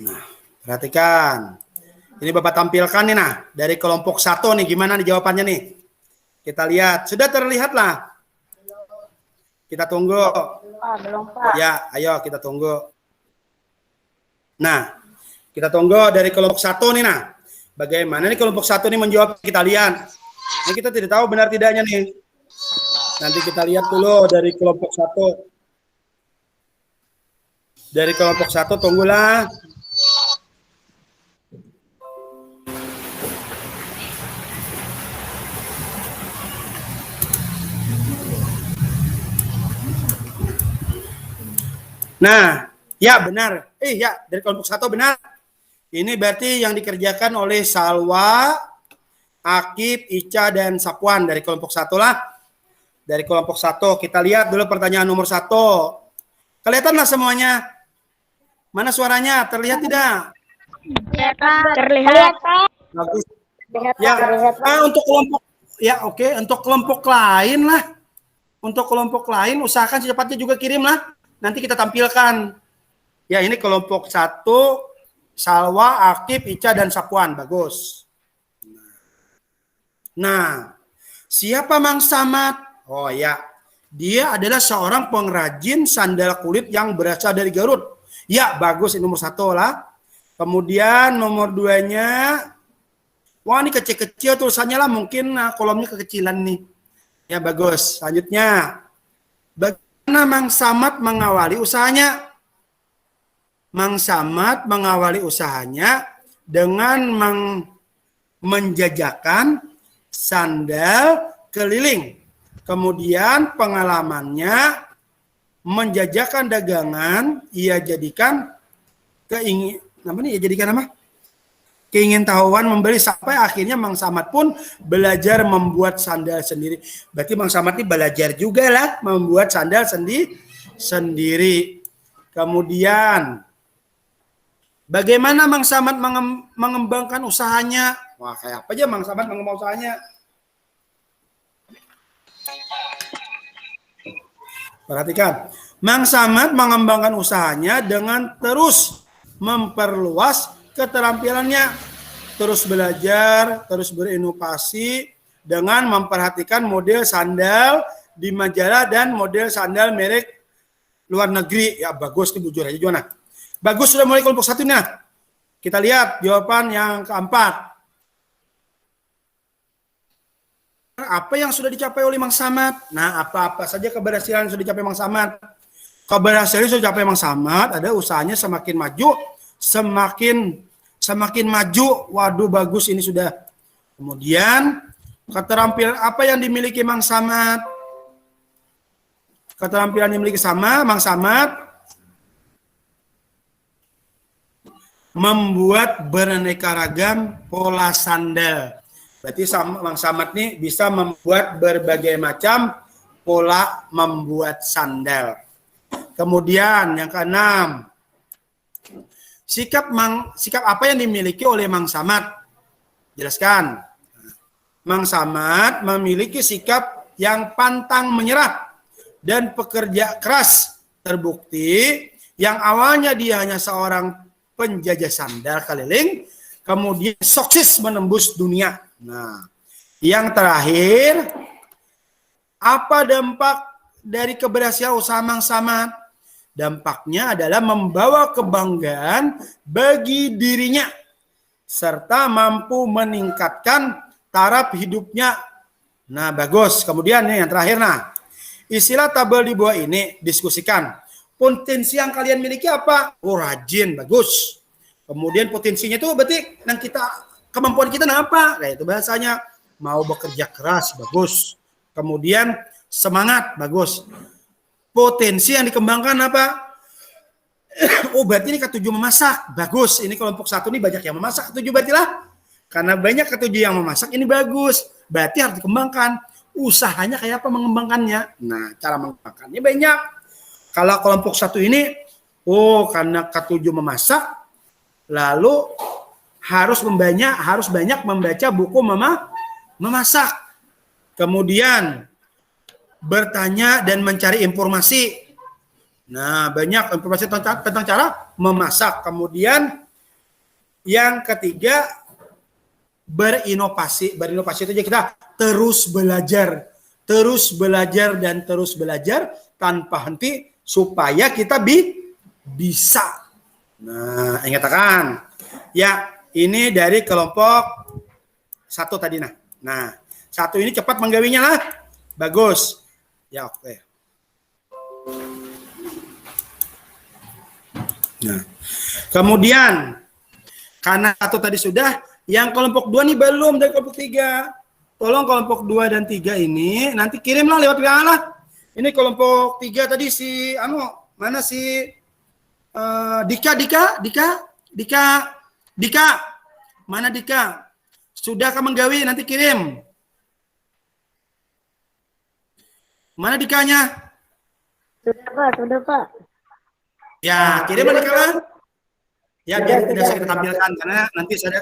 Nah, perhatikan. Ini Bapak tampilkan nih nah, dari kelompok 1 nih gimana nih jawabannya nih? Kita lihat, sudah terlihat lah. Kita tunggu. Belum, Pak. Ya, ayo kita tunggu. Nah, kita tunggu dari kelompok 1 nih nah. Bagaimana nih kelompok 1 nih menjawab, kita lihat. Ini kita tidak tahu benar tidaknya nih. Nanti kita lihat dulu dari kelompok 1. Dari kelompok 1 tunggulah. Nah, ya benar. Ya, dari kelompok 1 benar. Ini berarti yang dikerjakan oleh Salwa, Akib, Ica, dan Sapwan dari kelompok 1 lah. Dari kelompok 1. Kita lihat dulu pertanyaan nomor 1. Kelihatanlah semuanya. Mana suaranya? Terlihat tidak? Terlihat. Bagus. Terlihat, Ya, Pak. Terlihat, Pak. untuk kelompok oke. Untuk kelompok lain lah. Untuk kelompok lain usahakan secepatnya juga kirimlah. Nanti kita tampilkan. Ya, ini kelompok 1, Salwa, Akib, Ica, dan Sapwan. Bagus. Nah, siapa Mang Samad? Oh ya, dia adalah seorang pengrajin sandal kulit yang berasal dari Garut. Ya, bagus. Ini nomor 1 lah. Kemudian nomor 2-nya, wah ini kecil-kecil tulisannya lah. Mungkin kolomnya kekecilan nih. Ya, bagus. Selanjutnya, bagaimana Mang Samad mengawali usahanya? Mang Samad mengawali usahanya dengan menjajakan sandal keliling. Kemudian pengalamannya menjajakan dagangan, ia jadikan keingintahuan membeli sampai akhirnya Mang Samad pun belajar membuat sandal sendiri. Berarti Mang Samad ini belajar juga lah membuat sandal sendiri. Kemudian bagaimana Mang Samad mengembangkan usahanya? Wah, kayak apa aja Mang Samad mengembangkan usahanya? Perhatikan, Mang Samad mengembangkan usahanya dengan terus memperluas keterampilannya, terus belajar, terus berinovasi dengan memperhatikan model sandal di majalah dan model sandal merek luar negeri. Ya bagus, bujur aja Jona. Bagus, sudah mulai kelompok 1 nih. Kita lihat jawaban yang keempat. Apa yang sudah dicapai oleh Mang Samad? Nah, apa-apa saja keberhasilan yang sudah dicapai Mang Samad? Keberhasilan yang sudah dicapai Mang Samad ada usahanya semakin maju, semakin maju. Waduh, bagus ini sudah. Kemudian keterampilan apa yang dimiliki Mang Samad? Keterampilan yang dimiliki Mang Samad membuat beraneka ragam pola sandal. Berarti Mang Samad nih bisa membuat berbagai macam pola membuat sandal. Kemudian yang keenam, sikap apa yang dimiliki oleh Mang Samad? Jelaskan. Mang Samad memiliki sikap yang pantang menyerah dan pekerja keras. Terbukti yang awalnya dia hanya seorang penjajah sandal keliling, kemudian sukses menembus dunia. Nah, yang terakhir, apa dampak dari keberhasilan usaha Mang Samad? Dampaknya adalah membawa kebanggaan bagi dirinya serta mampu meningkatkan taraf hidupnya. Nah, bagus. Kemudian nih yang terakhir, nah, istilah tabel di bawah ini diskusikan. Potensi yang kalian miliki apa? Oh, rajin, bagus. Kemudian potensinya itu berarti yang kita, kemampuan kita apa? Kayak itu bahasanya. Mau bekerja keras, bagus. Kemudian semangat, bagus. Potensi yang dikembangkan apa? Oh, berarti ini ketujuh memasak, bagus. Ini kelompok 1 ini banyak yang memasak, ketujuh berarti lah. Karena banyak ketujuh yang memasak, ini bagus. Berarti harus dikembangkan. Usahanya kayak apa mengembangkannya? Nah, cara mengembangkannya banyak. Kalau kelompok 1 ini, oh karena ketujuh memasak, lalu harus banyak membaca buku memasak. Kemudian bertanya dan mencari informasi. Nah, banyak informasi tentang cara memasak. Kemudian yang ketiga, berinovasi. Berinovasi itu aja kita terus belajar dan terus belajar tanpa henti supaya kita bisa. Nah, ingatkan. Ya, ini dari kelompok 1 tadi. Nah, 1 ini cepat menggawinya lah. Bagus. Ya, oke. Nah, kemudian karena 1 tadi sudah, yang kelompok 2 nih belum dari kelompok 3. Tolong kelompok 2 dan 3 ini nanti kirimlah lewat WA lah. Ini kelompok 3 tadi si mana si Dika. Mana Dika? Sudah kamu menggawi, nanti kirim. Mana Dikanya? Sudah Pak. Ya, kirim Dika lah. Ya, biar tidak saya tampilkan karena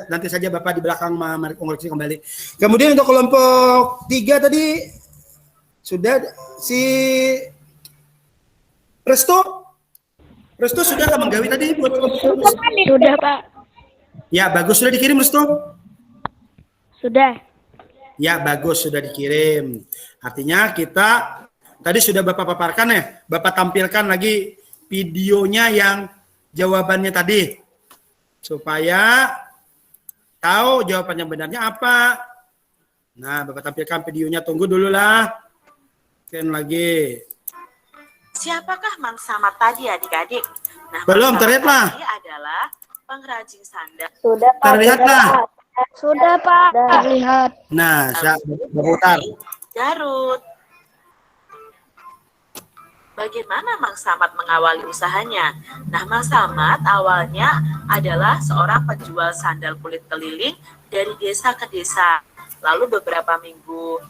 nanti saja Bapak di belakang mengoreksi kembali. Kemudian untuk kelompok 3 tadi sudah si Resto sudah kamu menggawi tadi buat kelompok. Sudah, Pak. Ya, bagus, sudah dikirim Resto. Sudah. Ya, bagus, sudah dikirim. Artinya kita tadi sudah Bapak paparkan ya, Bapak tampilkan lagi videonya yang jawabannya tadi. Supaya tahu jawabannya benarnya apa. Nah, Bapak tampilkan videonya, tunggu dulu lah. Scan lagi. Siapakah Mang Samad tadi adik-adik? Nah, Belum terlihat lah. Ini adalah pengrajin sandal. Sudah Pak. Terlihat lah. Sudah, Pak. Terlihat. Nah, saya berputar. Garut. Bagaimana Mang Samad mengawali usahanya? Nah, Mang Samad awalnya adalah seorang penjual sandal kulit keliling dari desa ke desa. Lalu beberapa minggu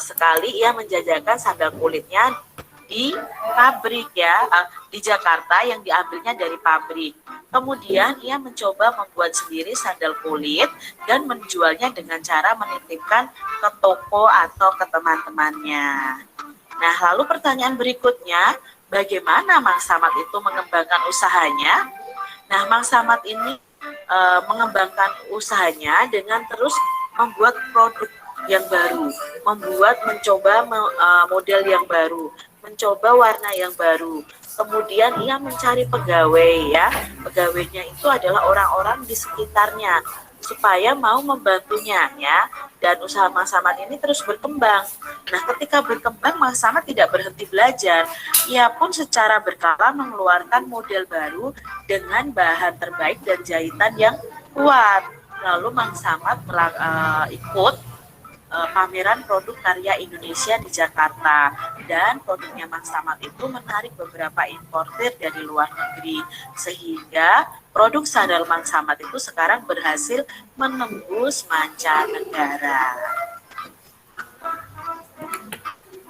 sekali ia menjajakan sandal kulitnya di pabrik di Jakarta yang diambilnya dari pabrik. Kemudian ia mencoba membuat sendiri sandal kulit dan menjualnya dengan cara menitipkan ke toko atau ke teman-temannya. Nah, lalu pertanyaan berikutnya, bagaimana Mang Samad itu mengembangkan usahanya? Nah, Mang Samad ini mengembangkan usahanya dengan terus membuat produk yang baru, mencoba model yang baru, mencoba warna yang baru. Kemudian ia mencari pegawai pegawainya itu adalah orang-orang di sekitarnya supaya mau membantunya dan usaha Mang Samad ini terus berkembang. Nah, ketika berkembang Mang Samad tidak berhenti belajar, ia pun secara berkala mengeluarkan model baru dengan bahan terbaik dan jahitan yang kuat. Lalu Mang Samad ikut pameran produk karya Indonesia di Jakarta, dan produknya Mang Samad itu menarik beberapa importir dari luar negeri, sehingga produk sandal Mang Samad itu sekarang berhasil menembus mancanegara.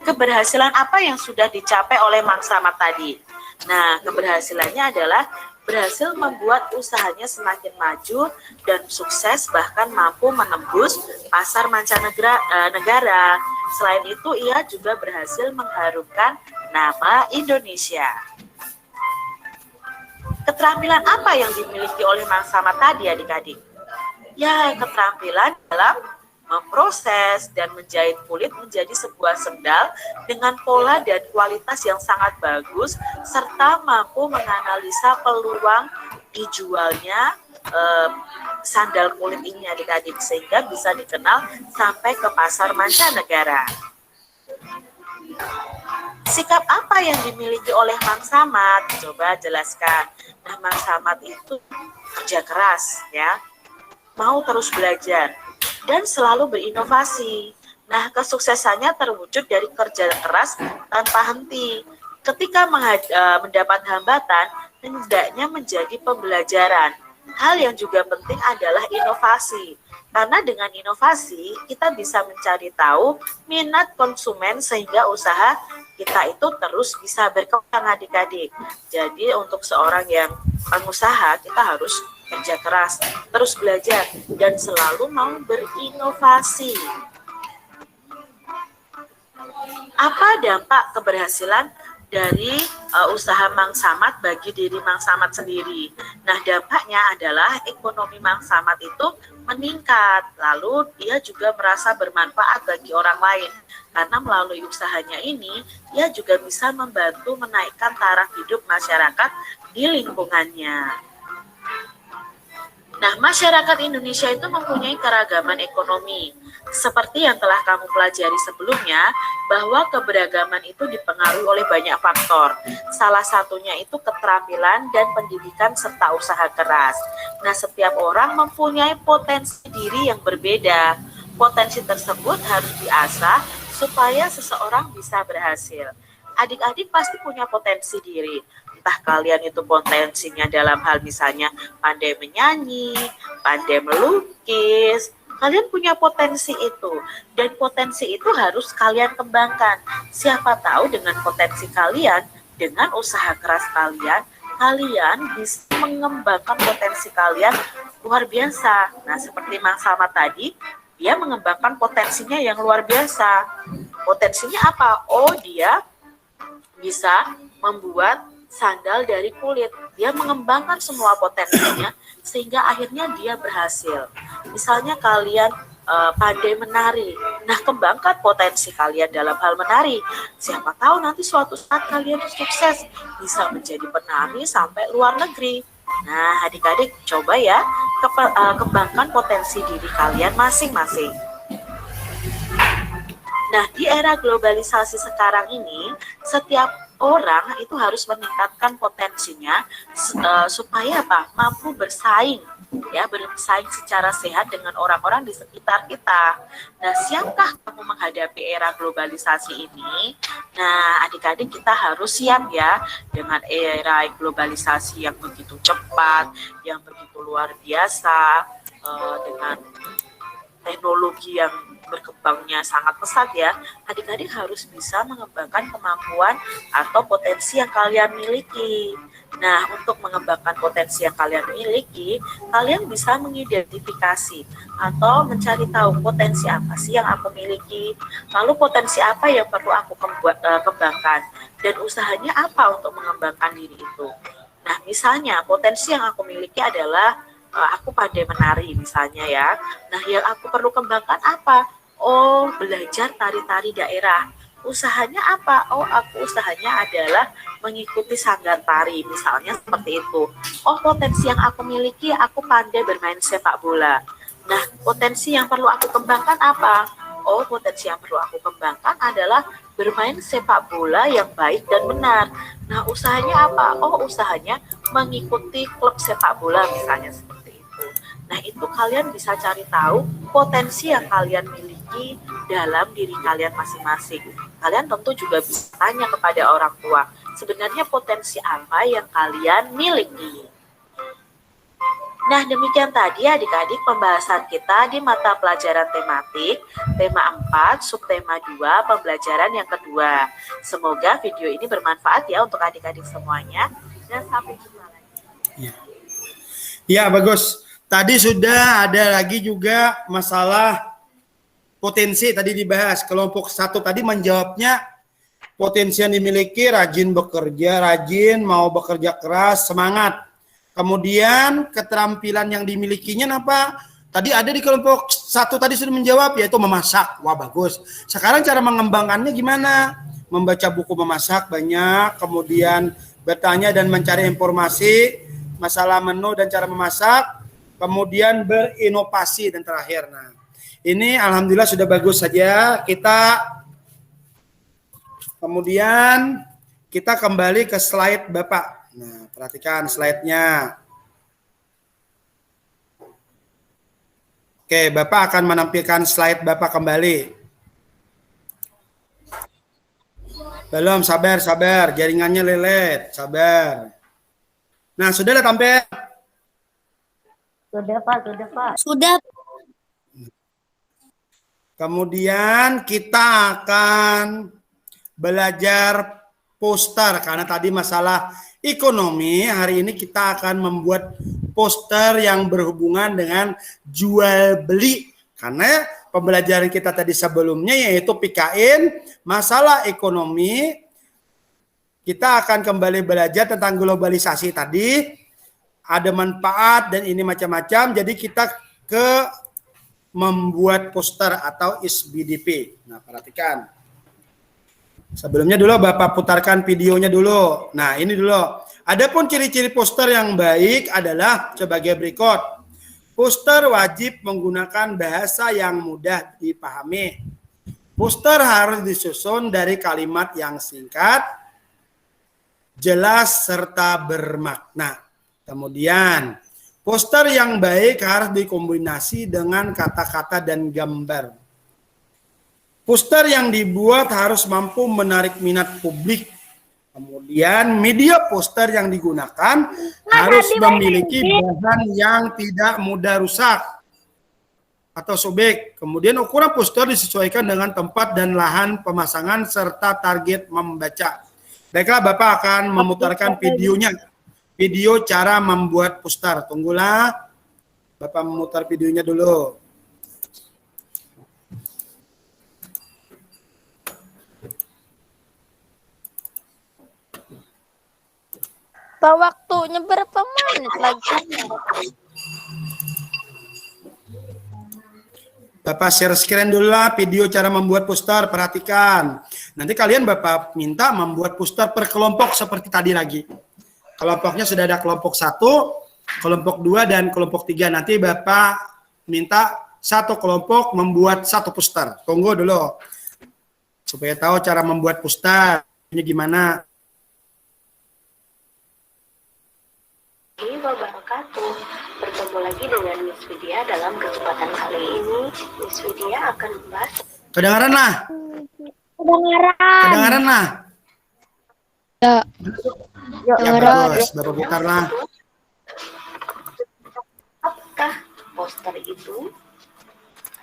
Keberhasilan apa yang sudah dicapai oleh Mang Samad tadi? Nah, keberhasilannya adalah berhasil membuat usahanya semakin maju dan sukses, bahkan mampu menembus pasar mancanegara. Selain itu, ia juga berhasil mengharumkan nama Indonesia. Keterampilan apa yang dimiliki oleh Mang Samad tadi, adik-adik? Ya, keterampilan dalam memproses dan menjahit kulit menjadi sebuah sendal dengan pola dan kualitas yang sangat bagus, serta mampu menganalisa peluang dijualnya sandal kulit ini, adik-adik, sehingga bisa dikenal sampai ke pasar mancanegara. Sikap apa yang dimiliki oleh Mang Samad? Coba jelaskan. Nah, Mang Samad itu kerja keras, ya, mau terus belajar dan selalu berinovasi. Nah, kesuksesannya terwujud dari kerja keras tanpa henti. Ketika mendapat hambatan, hendaknya menjadi pembelajaran. Hal yang juga penting adalah inovasi. Karena dengan inovasi, kita bisa mencari tahu minat konsumen sehingga usaha kita itu terus bisa berkembang, adik-adik. Jadi untuk seorang yang pengusaha, kita harus kerja keras, terus belajar, dan selalu mau berinovasi. Apa dampak keberhasilan dari usaha Mang Samad bagi diri Mang Samad sendiri? Nah, dampaknya adalah ekonomi Mang Samad itu meningkat, lalu ia juga merasa bermanfaat bagi orang lain. Karena melalui usahanya ini, ia juga bisa membantu menaikkan taraf hidup masyarakat di lingkungannya. Nah, masyarakat Indonesia itu mempunyai keragaman ekonomi. Seperti yang telah kamu pelajari sebelumnya, bahwa keberagaman itu dipengaruhi oleh banyak faktor. Salah satunya itu keterampilan dan pendidikan serta usaha keras. Nah, setiap orang mempunyai potensi diri yang berbeda. Potensi tersebut harus diasah supaya seseorang bisa berhasil. Adik-adik pasti punya potensi diri. Entah kalian itu potensinya dalam hal misalnya pandai menyanyi, pandai melukis, kalian punya potensi itu. Dan potensi itu harus kalian kembangkan. Siapa tahu dengan potensi kalian, dengan usaha keras kalian, kalian bisa mengembangkan potensi kalian luar biasa. Nah, seperti Mang Samad tadi, dia mengembangkan potensinya yang luar biasa. Potensinya apa? Oh, dia bisa membuat sandal dari kulit. Dia mengembangkan semua potensinya sehingga akhirnya dia berhasil. Misalnya kalian pandai menari. Nah, kembangkan potensi kalian dalam hal menari. Siapa tahu nanti suatu saat kalian sukses bisa menjadi penari sampai luar negeri. Nah, adik-adik coba ya kembangkan potensi diri kalian masing-masing. Nah, di era globalisasi sekarang ini, setiap orang itu harus meningkatkan potensinya supaya apa? Mampu bersaing, ya, bersaing secara sehat dengan orang-orang di sekitar kita. Nah, siapkah kamu menghadapi era globalisasi ini? Nah, adik-adik kita harus siap ya dengan era globalisasi yang begitu cepat, yang begitu luar biasa, dengan teknologi yang berkembangnya sangat pesat ya. Adik-adik harus bisa mengembangkan kemampuan atau potensi yang kalian miliki. Nah, untuk mengembangkan potensi yang kalian miliki, kalian bisa mengidentifikasi atau mencari tahu potensi apa sih yang aku miliki, lalu potensi apa yang perlu aku kembangkan, dan usahanya apa untuk mengembangkan diri itu. Nah, misalnya potensi yang aku miliki adalah aku pandai menari misalnya ya. Nah, yang aku perlu kembangkan apa? Oh, belajar tari-tari daerah. Usahanya apa? Oh, aku usahanya adalah mengikuti sanggar tari misalnya seperti itu. Oh, potensi yang aku miliki, aku pandai bermain sepak bola. Nah, potensi yang perlu aku kembangkan apa? Oh, potensi yang perlu aku kembangkan adalah bermain sepak bola yang baik dan benar. Nah, usahanya apa? Oh, usahanya mengikuti klub sepak bola misalnya seperti itu. Nah, itu kalian bisa cari tahu potensi yang kalian miliki dalam diri kalian masing-masing. Kalian tentu juga bisa tanya kepada orang tua, sebenarnya potensi apa yang kalian miliki. Nah, demikian tadi adik-adik pembahasan kita di mata pelajaran tematik, tema 4, subtema 2, pembelajaran yang kedua. Semoga video ini bermanfaat ya untuk adik-adik semuanya. Dan sampai jumpa lagi. Ya, bagus. Tadi sudah ada lagi juga masalah potensi tadi dibahas. Kelompok 1 tadi menjawabnya potensi yang dimiliki, rajin bekerja, rajin, mau bekerja keras, semangat. Kemudian keterampilan yang dimilikinya apa? Tadi ada di kelompok 1 tadi sudah menjawab, yaitu memasak. Wah, bagus. Sekarang cara mengembangkannya gimana? Membaca buku memasak banyak, kemudian bertanya dan mencari informasi, masalah menu dan cara memasak, kemudian berinovasi dan terakhir. Nah, ini alhamdulillah sudah bagus saja. Kemudian kita kembali ke slide Bapak. Nah, perhatikan slide-nya. Oke, Bapak akan menampilkan slide Bapak kembali. Belum, sabar, jaringannya lelet, sabar. Nah, sudah tampil? Sudah Pak. Sudah. Kemudian kita akan belajar poster, karena tadi masalah ekonomi, hari ini kita akan membuat poster yang berhubungan dengan jual beli. Karena pembelajaran kita tadi sebelumnya yaitu PKN, masalah ekonomi, kita akan kembali belajar tentang globalisasi tadi, ada manfaat dan ini macam-macam, jadi kita membuat poster atau ISBDP. Nah, perhatikan. Sebelumnya dulu Bapak putarkan videonya dulu. Nah, ini dulu. Adapun ciri-ciri poster yang baik adalah sebagai berikut. Poster wajib menggunakan bahasa yang mudah dipahami. Poster harus disusun dari kalimat yang singkat, jelas, serta bermakna. Kemudian, poster yang baik harus dikombinasi dengan kata-kata dan gambar. Poster yang dibuat harus mampu menarik minat publik. Kemudian media poster yang digunakan harus memiliki bahan yang tidak mudah rusak atau sobek. Kemudian ukuran poster disesuaikan dengan tempat dan lahan pemasangan serta target membaca. Baiklah, Bapak akan memutarkan videonya. Video cara membuat poster. Tunggulah. Bapak memutar videonya dulu. Pak, waktunya berapa menit lagi? Bapak share screen dulu lah video cara membuat poster, perhatikan. Nanti kalian Bapak minta membuat poster per kelompok seperti tadi lagi. Kelompoknya sudah ada kelompok 1, kelompok 2, dan kelompok 3. Nanti Bapak minta satu kelompok membuat satu poster. Tunggu dulu. Supaya tahu cara membuat poster. Ini gimana. Wabarakatuh. Bertemu lagi dengan Miss Widya dalam kesempatan kali ini. Miss Widya akan membahas. Kedengaran lah. Ya. Ya bagus, Bapak putar lah. Apakah poster itu?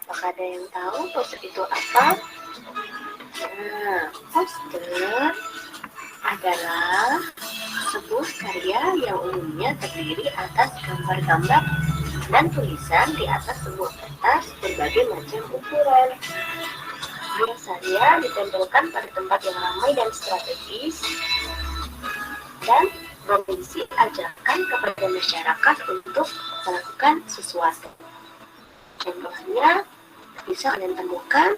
Apakah ada yang tahu poster itu apa? Nah, poster adalah sebuah karya yang umumnya terdiri atas gambar-gambar dan tulisan di atas sebuah kertas berbagai macam ukuran. Biasanya ditempelkan pada tempat yang ramai dan strategis dan berisi ajakan kepada masyarakat untuk melakukan sesuatu. Contohnya bisa kalian temukan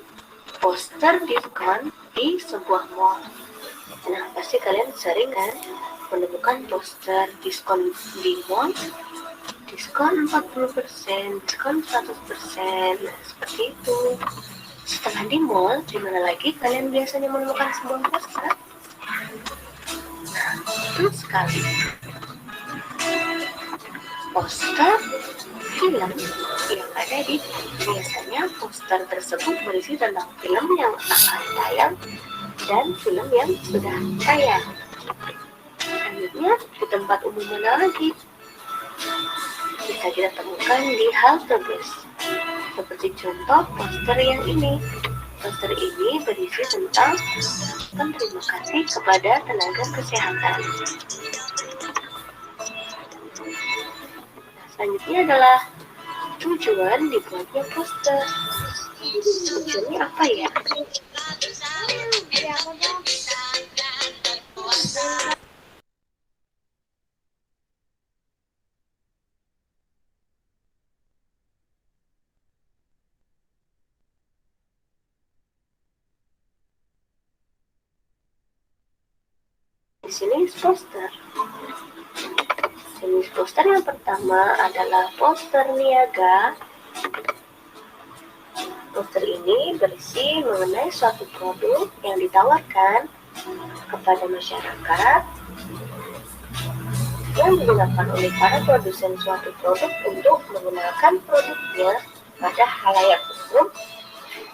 poster diskon di sebuah mall. Nah, pasti kalian sering kan menemukan poster diskon di mall, diskon 40%, diskon 100%, nah, seperti itu. Setelah di mall, di mana lagi kalian biasanya menemukan sebuah poster? Nah, betul sekali. Poster film yang ada di biasanya poster tersebut berisi tentang film yang akan tayang dan film yang sudah tayang. Selanjutnya di tempat umum mana lagi? bisa kita temukan di halte bus. Seperti contoh poster yang ini. Poster ini berisi tentang terima kasih kepada tenaga kesehatan. Selanjutnya adalah tujuan dibuatnya poster. Tujuannya apa ya? Di sini poster. Jenis poster yang pertama adalah poster niaga. Poster ini berisi mengenai suatu produk yang ditawarkan kepada masyarakat yang digunakan oleh para produsen suatu produk untuk menggunakan produknya pada halayak umum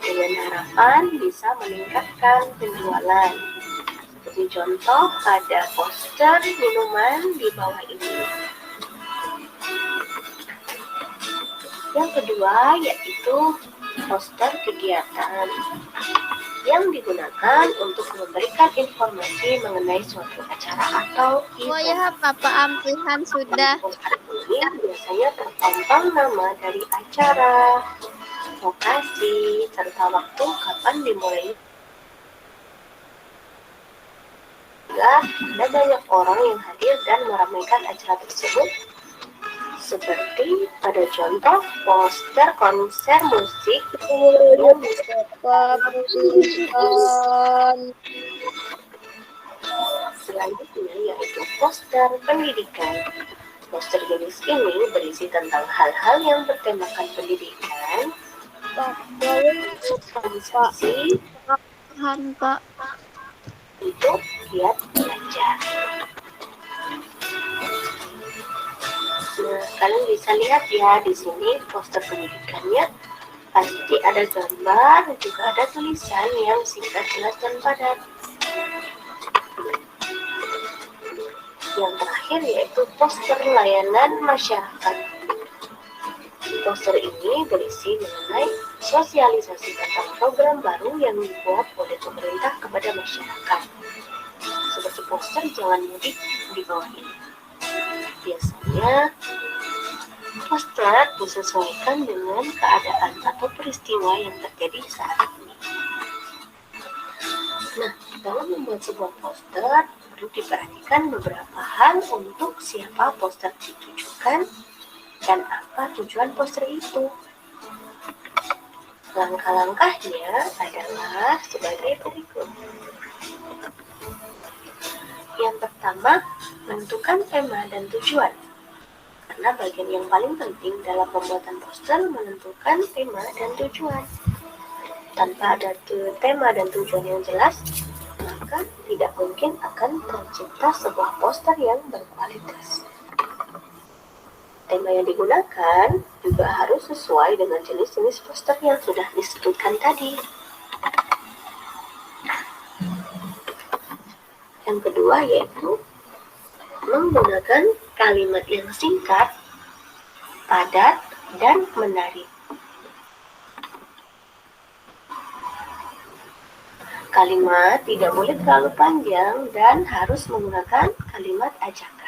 dengan harapan bisa meningkatkan penjualan. Seperti contoh pada poster minuman di bawah ini. Yang kedua yaitu poster kegiatan yang digunakan untuk memberikan informasi mengenai suatu acara atau Oh event. ya, Papa Ampihan sudah. Poster ini biasanya terpampang nama dari acara, lokasi, serta waktu kapan dimulai. Juga ada banyak orang yang hadir dan meramaikan acara tersebut. Seperti pada contoh poster konser musik yang selanjutnya yaitu poster pendidikan. Poster jenis ini berisi tentang hal-hal yang bertemakan pendidikan, sosialisasi, Pak. untuk giat belajar. Nah, kalian bisa lihat ya di sini poster pendidikannya pasti ada gambar dan juga ada tulisan yang singkat, jelas dan padat. Yang terakhir yaitu poster layanan masyarakat. Poster ini berisi mengenai sosialisasi tentang program baru yang dibuat oleh pemerintah kepada masyarakat. Seperti poster Jangan Mudik di bawah ini. Biasanya poster disesuaikan dengan keadaan atau peristiwa yang terjadi saat ini. Nah, dalam membuat sebuah poster perlu diperhatikan beberapa hal untuk siapa poster ditujukan dan apa tujuan poster itu. Langkah-langkahnya adalah sebagai berikut. Yang pertama, menentukan tema dan tujuan. Karena bagian yang paling penting dalam pembuatan poster menentukan tema dan tujuan. Tanpa ada tema dan tujuan yang jelas, maka tidak mungkin akan tercipta sebuah poster yang berkualitas. Tema yang digunakan juga harus sesuai dengan jenis-jenis poster yang sudah disebutkan tadi. Yang kedua yaitu menggunakan kalimat yang singkat, padat, dan menarik. Kalimat tidak boleh terlalu panjang dan harus menggunakan kalimat ajakan.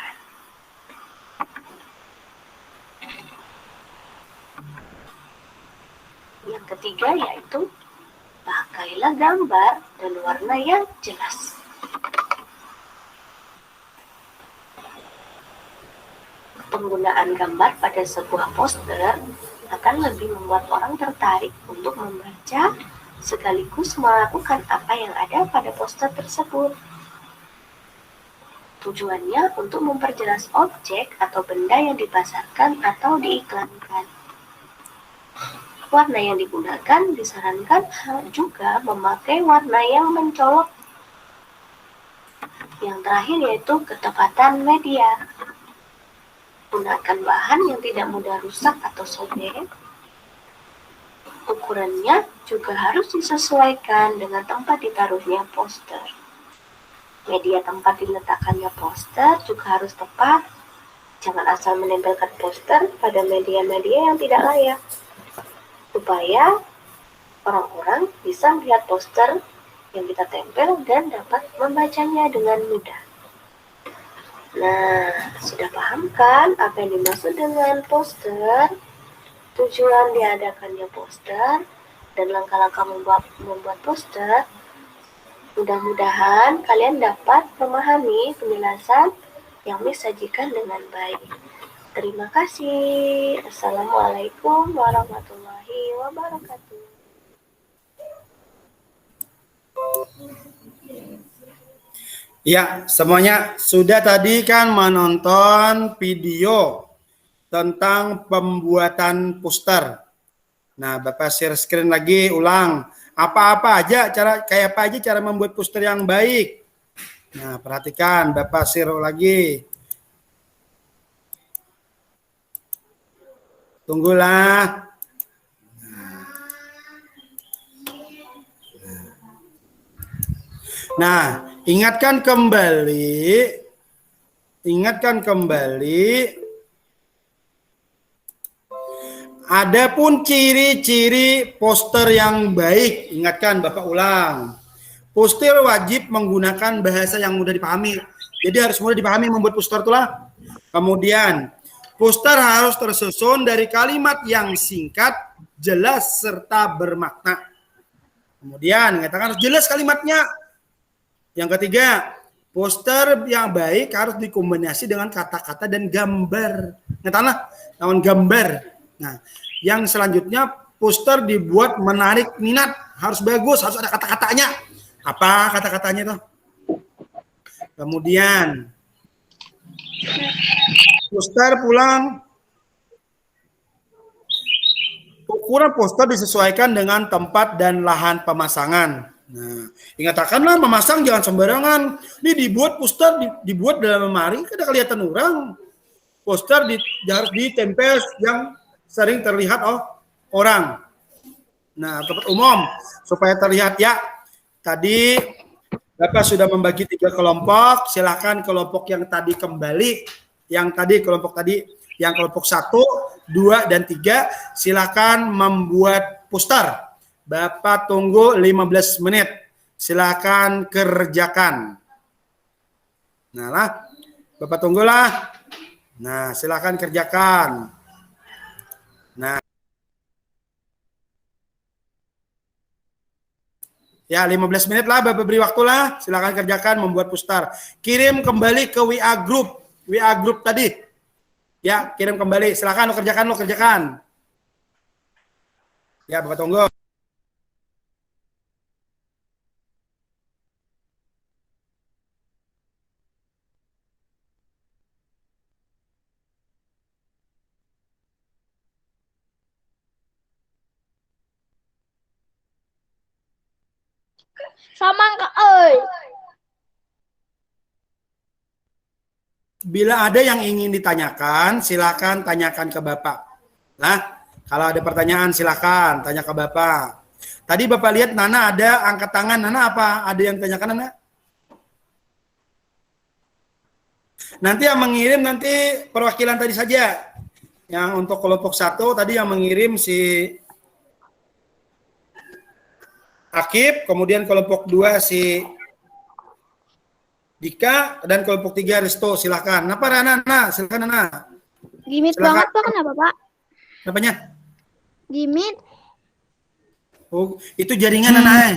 Yang ketiga yaitu pakailah gambar dan warna yang jelas. Penggunaan gambar pada sebuah poster akan lebih membuat orang tertarik untuk membaca sekaligus melakukan apa yang ada pada poster tersebut. Tujuannya untuk memperjelas objek atau benda yang dipasarkan atau diiklankan. Warna yang digunakan disarankan juga memakai warna yang mencolok. Yang terakhir yaitu ketepatan media. Gunakan bahan yang tidak mudah rusak atau sobek. Ukurannya juga harus disesuaikan dengan tempat ditaruhnya poster. Media tempat diletakkannya poster juga harus tepat. Jangan asal menempelkan poster pada media-media yang tidak layak, supaya orang-orang bisa melihat poster yang kita tempel dan dapat membacanya dengan mudah. Nah, sudah paham kan apa yang dimaksud dengan poster, tujuan diadakannya poster, dan langkah-langkah membuat poster? Mudah-mudahan kalian dapat memahami penjelasan yang disajikan dengan baik. Terima kasih. Assalamualaikum warahmatullahi wabarakatuh. Ya, semuanya sudah tadi kan menonton video tentang pembuatan poster. Nah, Bapak share screen lagi, ulang. Apa-apa aja kayak apa aja cara membuat poster yang baik. Nah, perhatikan, Bapak share lagi. Tunggulah. Nah, ingatkan kembali, adapun ciri-ciri poster yang baik, ingatkan Bapak ulang. Poster wajib menggunakan bahasa yang mudah dipahami. Jadi harus mudah dipahami membuat poster itulah. Kemudian, poster harus tersusun dari kalimat yang singkat, jelas, serta bermakna. Kemudian, katakan harus jelas kalimatnya. Yang ketiga, poster yang baik harus dikombinasi dengan kata-kata dan gambar. Katakanlah, lawan gambar. Nah, yang selanjutnya poster dibuat menarik minat, harus bagus, harus ada kata-katanya. Apa kata-katanya itu? Kemudian poster ukuran poster disesuaikan dengan tempat dan lahan pemasangan. Nah, ingatkanlah memasang jangan sembarangan. Ini dibuat poster dibuat dalam lemari, kada kelihatan orang. Poster harus ditempel yang sering terlihat orang. Nah, tempat umum supaya terlihat ya. Tadi Bapak sudah membagi 3 kelompok. Silakan kelompok yang tadi kembali. Yang kelompok 1, 2, dan 3 silakan membuat poster. Bapak tunggu 15 menit. Silakan kerjakan. Nah lah, Bapak tunggulah. Nah, silakan kerjakan. Nah, ya 15 menit lah Bapak beri waktu lah. Silakan kerjakan membuat poster. Kirim kembali ke WA group tadi. Ya, kirim kembali. Silakan lo kerjakan. Ya, Bapak tunggu. Samangka euy. Bila ada yang ingin ditanyakan, silakan tanyakan ke Bapak. Nah, kalau ada pertanyaan silakan tanya ke Bapak. Tadi Bapak lihat Nana ada angkat tangan. Nana apa? Ada yang tanyakan Nana? Nanti yang mengirim nanti perwakilan tadi saja. Yang untuk kelompok 1 tadi yang mengirim si Akib, kemudian kelompok 2 si Dika, dan kelompok 3 Risto. Silakan. Kenapa Nana? Silakan Nana. Gimit Silakan. banget Pak, kenapa Pak? Apanya? Gimit. Oh, itu jaringan Nana.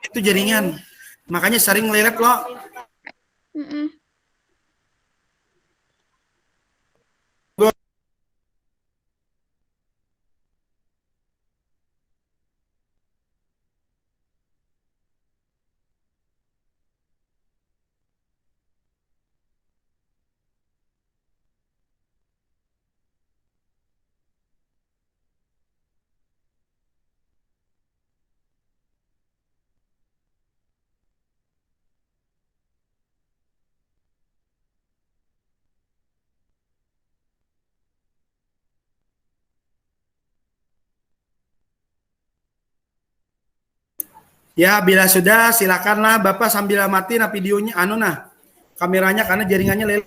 Itu jaringan. Makanya sering ngeliat loh. Ya, bila sudah silakanlah Bapak sambil mati videonya kameranya karena jaringannya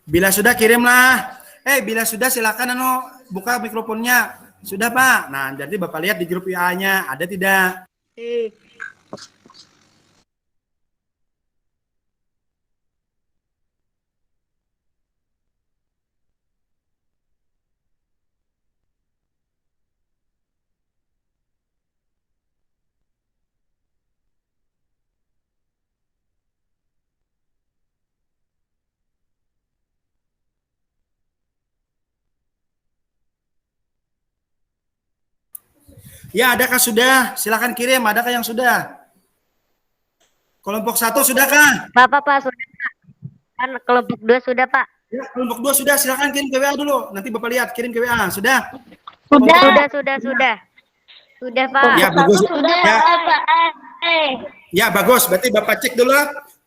Bila sudah kirimlah. Bila sudah silakan buka mikrofonnya. Sudah Pak. Nah, jadi Bapak lihat di grup WA-nya ada tidak? Ya, adakah sudah? Silakan kirim. Adakah yang sudah? Kelompok 1 sudahkah? Pak, sudah Pak. Kan kelompok 2 sudah Pak. Ya, kelompok 2 sudah. Silakan kirim ke WA dulu. Nanti Bapak lihat, kirim ke WA. Sudah? Sudah Pak. Ya, bagus. Sudah, Ya, Pak. ya, bagus. Berarti Bapak cek dulu.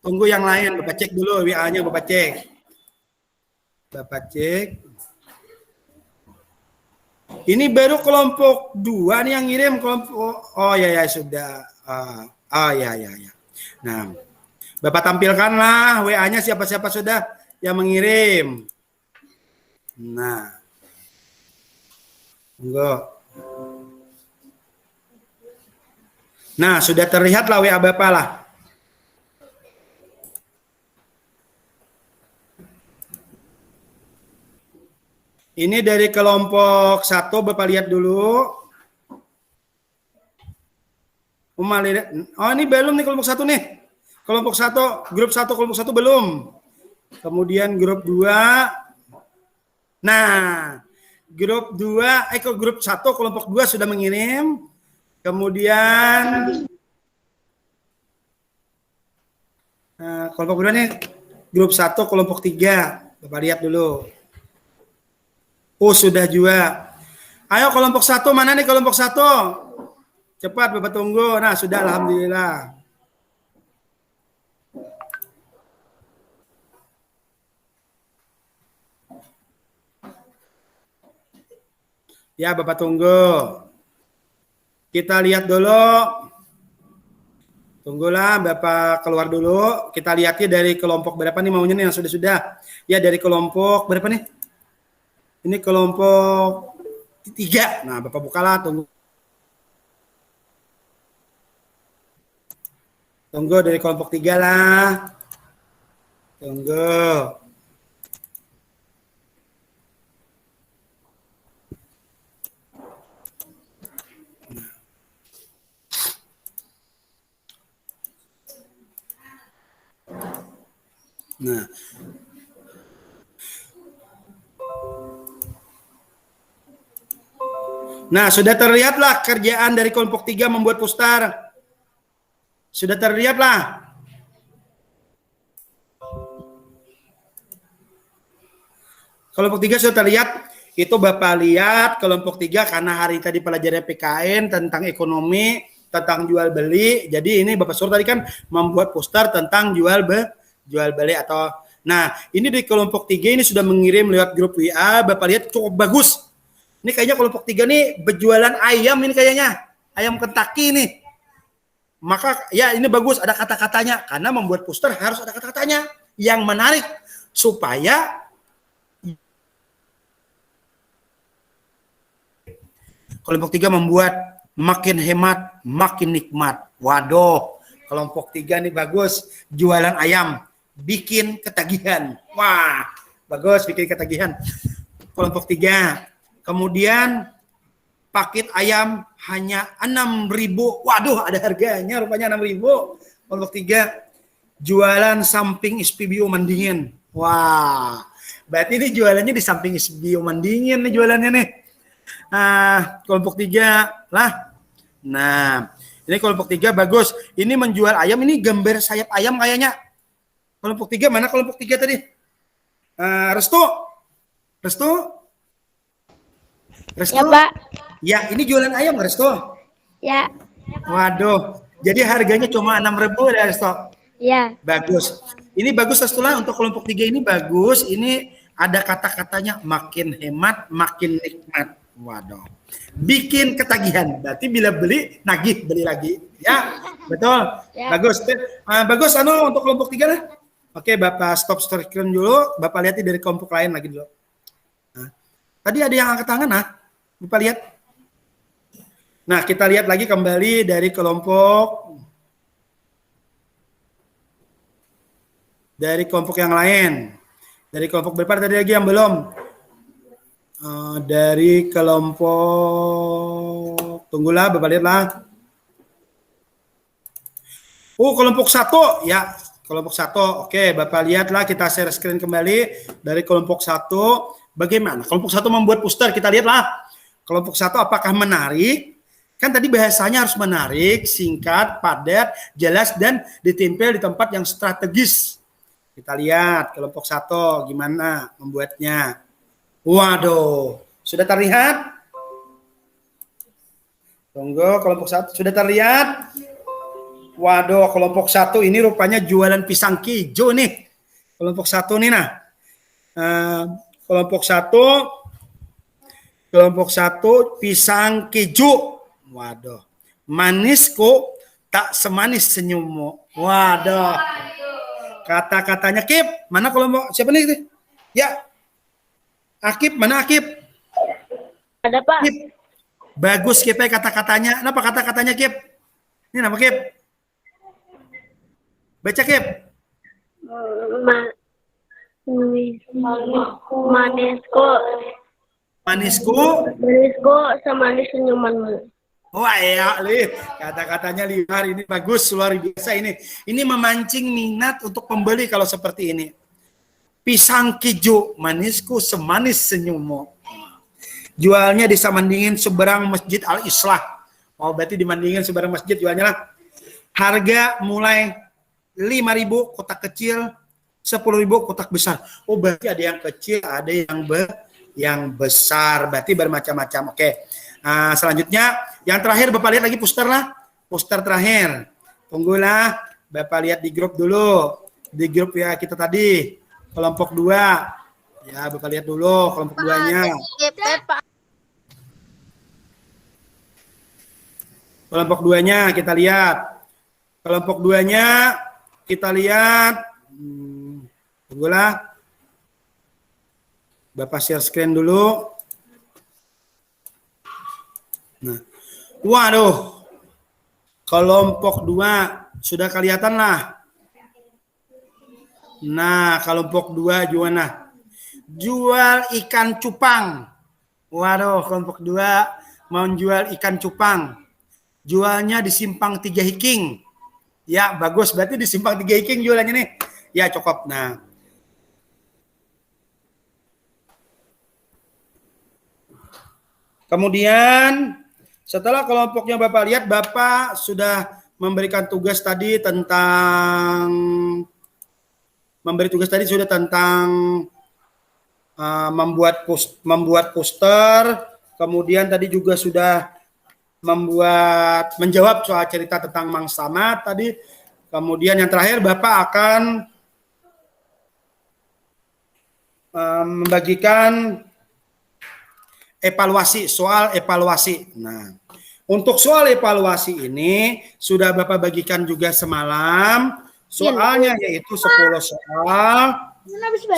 Tunggu yang lain. Bapak cek dulu WA-nya, Bapak cek. Bapak cek. Ini baru kelompok 2 nih yang ngirim kelompok. Oh ya sudah. Ya. Nah, Bapak tampilkanlah WA-nya siapa-siapa sudah yang mengirim. Nah. Enggak. Nah, sudah terlihatlah WA Bapak lah. Ini dari kelompok 1, Bapak lihat dulu. Oh, ini belum nih kelompok 1 nih. Kelompok 1, grup 1, kelompok 1 belum. Kemudian grup 2. Nah, grup 2, grup 1, kelompok 2 sudah mengirim. Kemudian kelompok 2 nih, grup 1, kelompok 3. Bapak lihat dulu. Oh, sudah juga. Ayo kelompok 1, mana nih kelompok 1? Cepat Bapak tunggu. Nah, sudah alhamdulillah. Ya, Bapak tunggu. Kita lihat dulu. Tunggulah Bapak keluar dulu. Kita lihatnya dari kelompok berapa nih maunya nih yang sudah-sudah. Ya, dari kelompok berapa nih? Ini kelompok 3. Nah, Bapak bukalah, tunggu. Tunggu dari kelompok 3 lah. Tunggu. Nah. Nah, sudah terlihatlah kerjaan dari kelompok 3 membuat poster. Sudah terlihatlah. Kelompok 3 sudah terlihat. Itu Bapak lihat kelompok 3 karena hari tadi pelajaran PKN tentang ekonomi, tentang jual beli. Jadi ini Bapak suruh tadi kan membuat poster tentang jual beli atau. Nah, ini di kelompok 3 ini sudah mengirim lewat grup WA. Bapak lihat cukup bagus. Ini kayaknya kelompok 3 nih berjualan ayam ini kayaknya. Ayam Kentucky nih. Maka ya ini bagus ada kata-katanya. Karena membuat poster harus ada kata-katanya yang menarik. Supaya kelompok 3 membuat makin hemat, makin nikmat. Waduh, kelompok 3 nih bagus. Jualan ayam. Bikin ketagihan. Wah, bagus bikin ketagihan. Kelompok 3. Kemudian paket ayam hanya 6.000. Waduh, ada harganya rupanya 6.000. Kelompok 3 jualan samping SPBU Mandingin. Wah, berarti ini jualannya di samping SPBU Mandingin nih jualannya nih. Nah, kelompok 3 lah. Nah, ini kelompok 3 bagus. Ini menjual ayam, ini gambar sayap ayam kayaknya. Kelompok 3 mana kelompok 3 tadi? Restu. Ya, Pak. Ya, ini jualan ayam Restu. Ya. Waduh, jadi harganya cuma 6.000 ya Restu. Ya. Bagus. Ini bagus Restulah untuk kelompok 3 ini bagus. Ini ada kata-katanya makin hemat, makin nikmat. Waduh. Bikin ketagihan. Berarti bila beli, nagih beli lagi. Ya, betul. Ya. Bagus. Bagus untuk kelompok 3 lah. Oke, Bapak stop screen dulu. Bapak lihat dari kelompok lain lagi dulu. Nah, tadi ada yang angkat tangan, nah. Bapak lihat. Nah, kita lihat lagi kembali dari kelompok yang lain. Dari kelompok berapa tadi lagi yang belum? Dari kelompok, tunggulah Bapak lihatlah. Kelompok 1 ya. Kelompok 1. Oke, Bapak lihatlah, kita share screen kembali dari kelompok 1. Bagaimana? Kelompok 1 membuat poster, kita lihatlah. Kelompok 1 apakah menarik? Kan tadi bahasanya harus menarik, singkat, padat, jelas, dan ditempel di tempat yang strategis. Kita lihat kelompok 1 gimana membuatnya. Waduh, sudah terlihat? Tunggu, kelompok 1 sudah terlihat? Waduh, kelompok 1 ini rupanya jualan pisang hijau nih. Kelompok 1 nih, nah. Kelompok 1 pisang keju. Waduh. Manis kok tak semanis senyummu. Waduh. Kata-katanya Kip. Mana kelompok siapa nih? Ya. Akip, mana Akip? Ada, Pak. Kip. Bagus Kip kata-katanya. Kenapa kata-katanya Kip? Ini nama Kip. Baca Kip. Manisku semanis senyumanmu. Wah ya, kata-katanya liar ini bagus, luar biasa ini. Ini memancing minat untuk pembeli kalau seperti ini. Pisang keju, manisku semanis senyummu. Jualnya di Samandingin seberang Masjid Al-Islah. Oh, berarti dimandingin seberang masjid jualnya lah. Harga mulai 5.000 kotak kecil, 10.000 kotak besar. Oh, berarti ada yang kecil, ada yang besar. Berarti bermacam-macam. Oke. Nah, selanjutnya yang terakhir Bapak lihat lagi poster lah. Poster terakhir. Tunggulah. Bapak lihat di grup dulu. Di grup ya kita tadi. Kelompok 2. Ya, Bapak lihat dulu kelompok 2-nya. Kelompok 2-nya kita lihat. Kelompok 2-nya kita lihat. Tunggulah. Bapak share screen dulu. Nah. Waduh. Kelompok 2 sudah kelihatan lah. Nah, kelompok 2 gimana? Jual ikan cupang. Waduh, kelompok 2 mau jual ikan cupang. Jualnya di Simpang 3 Hiking. Ya, bagus. Berarti di Simpang 3 Hiking jualannya nih. Ya, cukup. Nah. Kemudian, setelah kelompoknya Bapak lihat, Bapak sudah memberikan tugas tadi tentang membuat poster, kemudian tadi juga sudah menjawab soal cerita tentang Mang Samad tadi. Kemudian yang terakhir Bapak akan membagikan soal evaluasi. Nah, untuk soal evaluasi ini sudah Bapak bagikan juga semalam. Soalnya yaitu 10 soal.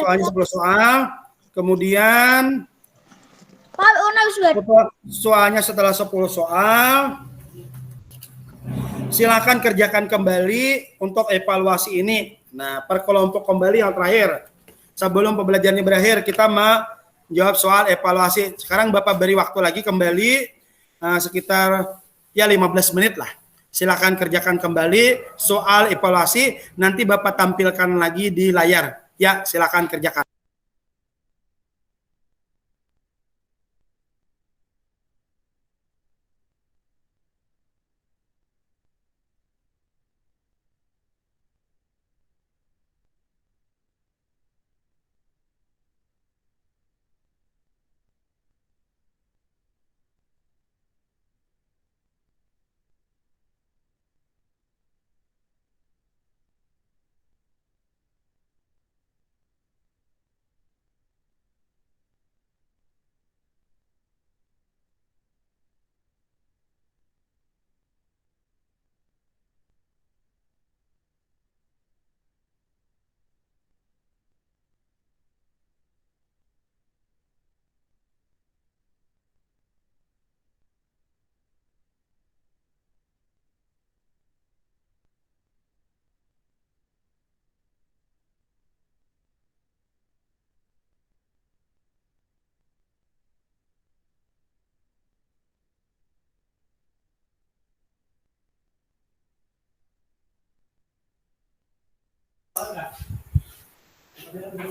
Soalnya 10 soal. Kemudian soalnya setelah 10 soal, silakan kerjakan kembali untuk evaluasi ini. Nah, per kelompok kembali yang terakhir. Sebelum pembelajarannya berakhir, kita menjawab soal evaluasi. Sekarang Bapak beri waktu lagi kembali sekitar 15 menit lah. Silakan kerjakan kembali soal evaluasi. Nanti Bapak tampilkan lagi di layar. Ya, silakan kerjakan.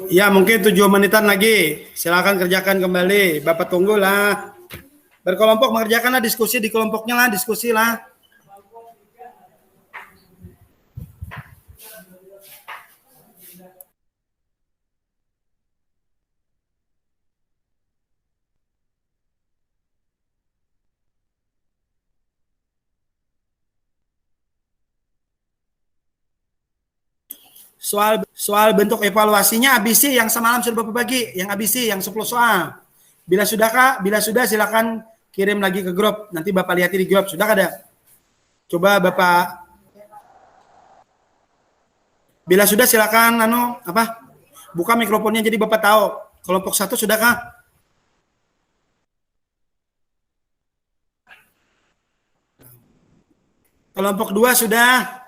Ya, mungkin 7 menitan lagi. Silakan kerjakan kembali. Bapak tunggulah. Berkelompok mengerjakanlah, diskusi di kelompoknya lah, diskusi lah. Soal bentuk evaluasinya ABC yang semalam sudah Bapak bagi, yang ABC yang 10 soal. Bila sudah Kak, bila sudah silakan kirim lagi ke grup. Nanti Bapak lihat di grup. Sudah ada? Coba Bapak. Bila sudah silakan buka mikrofonnya jadi Bapak tahu. Kelompok 1 sudah Kak? Kelompok 2 sudah?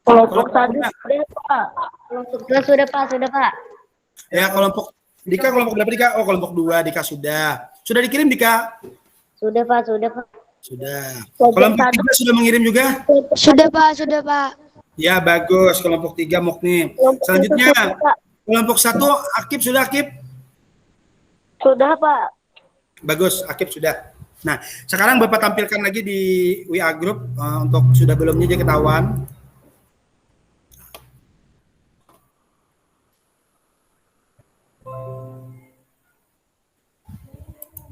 Kelompok 1 sudah, Pak. Kelompok 2 sudah Pak, sudah Pak. Ya, kelompok Dika kelompok berapa Dika? Oh, kelompok 2 Dika sudah. Sudah dikirim Dika? Sudah Pak, sudah Pak. Sudah. Kelompok 3 sudah mengirim juga? Sudah Pak, sudah Pak. Ya, bagus. Kelompok 3 Mukni. Selanjutnya kelompok 1 Akib sudah Akib? Sudah, Pak. Bagus, Akib sudah. Nah, sekarang Bapak tampilkan lagi di WA group untuk sudah belumnya aja ketahuan.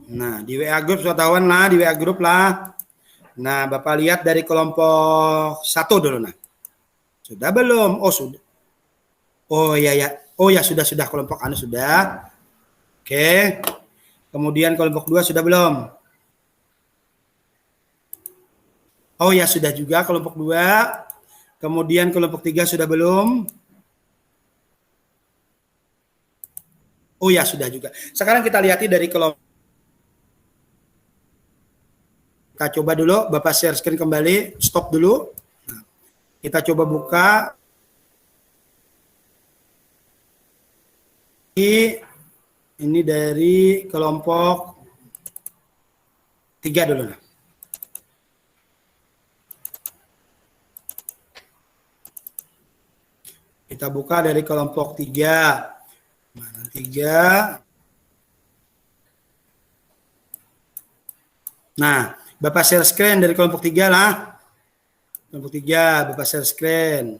Nah, di WA group sudah tahuan lah, di WA group lah. Nah, Bapak lihat dari kelompok 1 dulu nah. Sudah belum? Oh, sudah. Oh iya ya. Oh ya, sudah kelompok anu sudah. Oke. Kemudian kelompok 2 sudah belum? Oh ya, sudah juga kelompok 2. Kemudian kelompok 3 sudah belum? Oh ya, sudah juga. Sekarang kita lihat dari kelompok. Kita coba dulu, Bapak share screen kembali, stop dulu. Nah, kita coba buka. Ini dari kelompok 3 dulu. Nah. Kita buka dari kelompok 3. Mana 3? Nah, Bapak share screen dari kelompok 3 lah. Kelompok 3, Bapak share screen.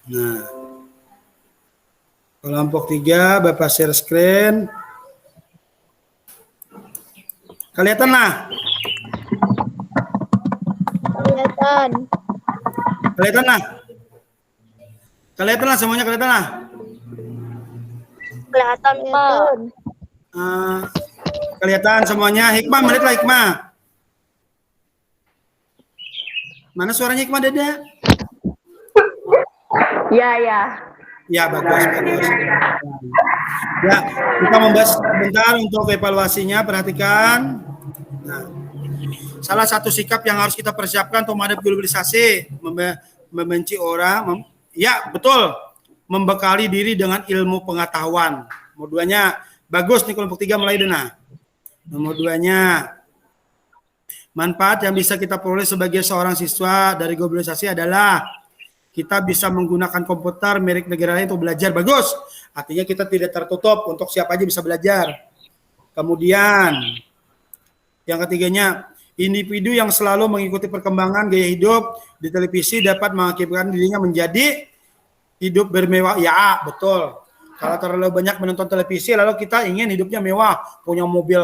Nah, kelompok 3, Bapak share screen. Kelihatan lah? Kelihatan. Kelihatan lah? Kelihatan lah semuanya, kelihatan lah? Kelihatan, Pak. Kelihatan semuanya. Hikmah, menit lah Hikmah. Mana suaranya Hikmah Dada? Ya. Ya, bagus. Ya, kita membahas sebentar untuk evaluasinya, perhatikan. Nah, salah satu sikap yang harus kita persiapkan untuk menghadapi globalisasi, membenci orang, ya, betul. Membekali diri dengan ilmu pengetahuan. Nomor 2-nya, bagus nih kelompok 3 mulai denah. Nomor 2-nya, manfaat yang bisa kita peroleh sebagai seorang siswa dari globalisasi adalah kita bisa menggunakan komputer merek negara lain untuk belajar. Bagus. Artinya kita tidak tertutup untuk siapa aja bisa belajar. Kemudian, yang ketiganya, individu yang selalu mengikuti perkembangan gaya hidup di televisi dapat mengakibatkan dirinya menjadi hidup bermewah. Ya, betul. Kalau terlalu banyak menonton televisi, lalu kita ingin hidupnya mewah, punya mobil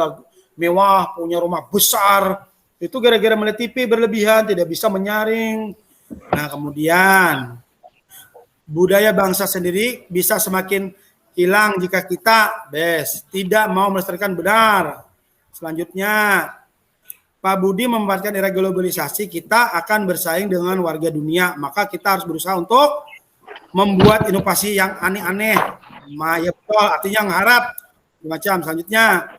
mewah, punya rumah besar. Itu gara-gara melihat TV berlebihan, tidak bisa menyaring. Nah, kemudian budaya bangsa sendiri bisa semakin hilang jika kita tidak mau melestarikan benar. Selanjutnya, Pak Budi memanfaatkan era globalisasi, kita akan bersaing dengan warga dunia. Maka kita harus berusaha untuk membuat inovasi yang aneh-aneh. Ya betul, artinya mengharap macam. Selanjutnya,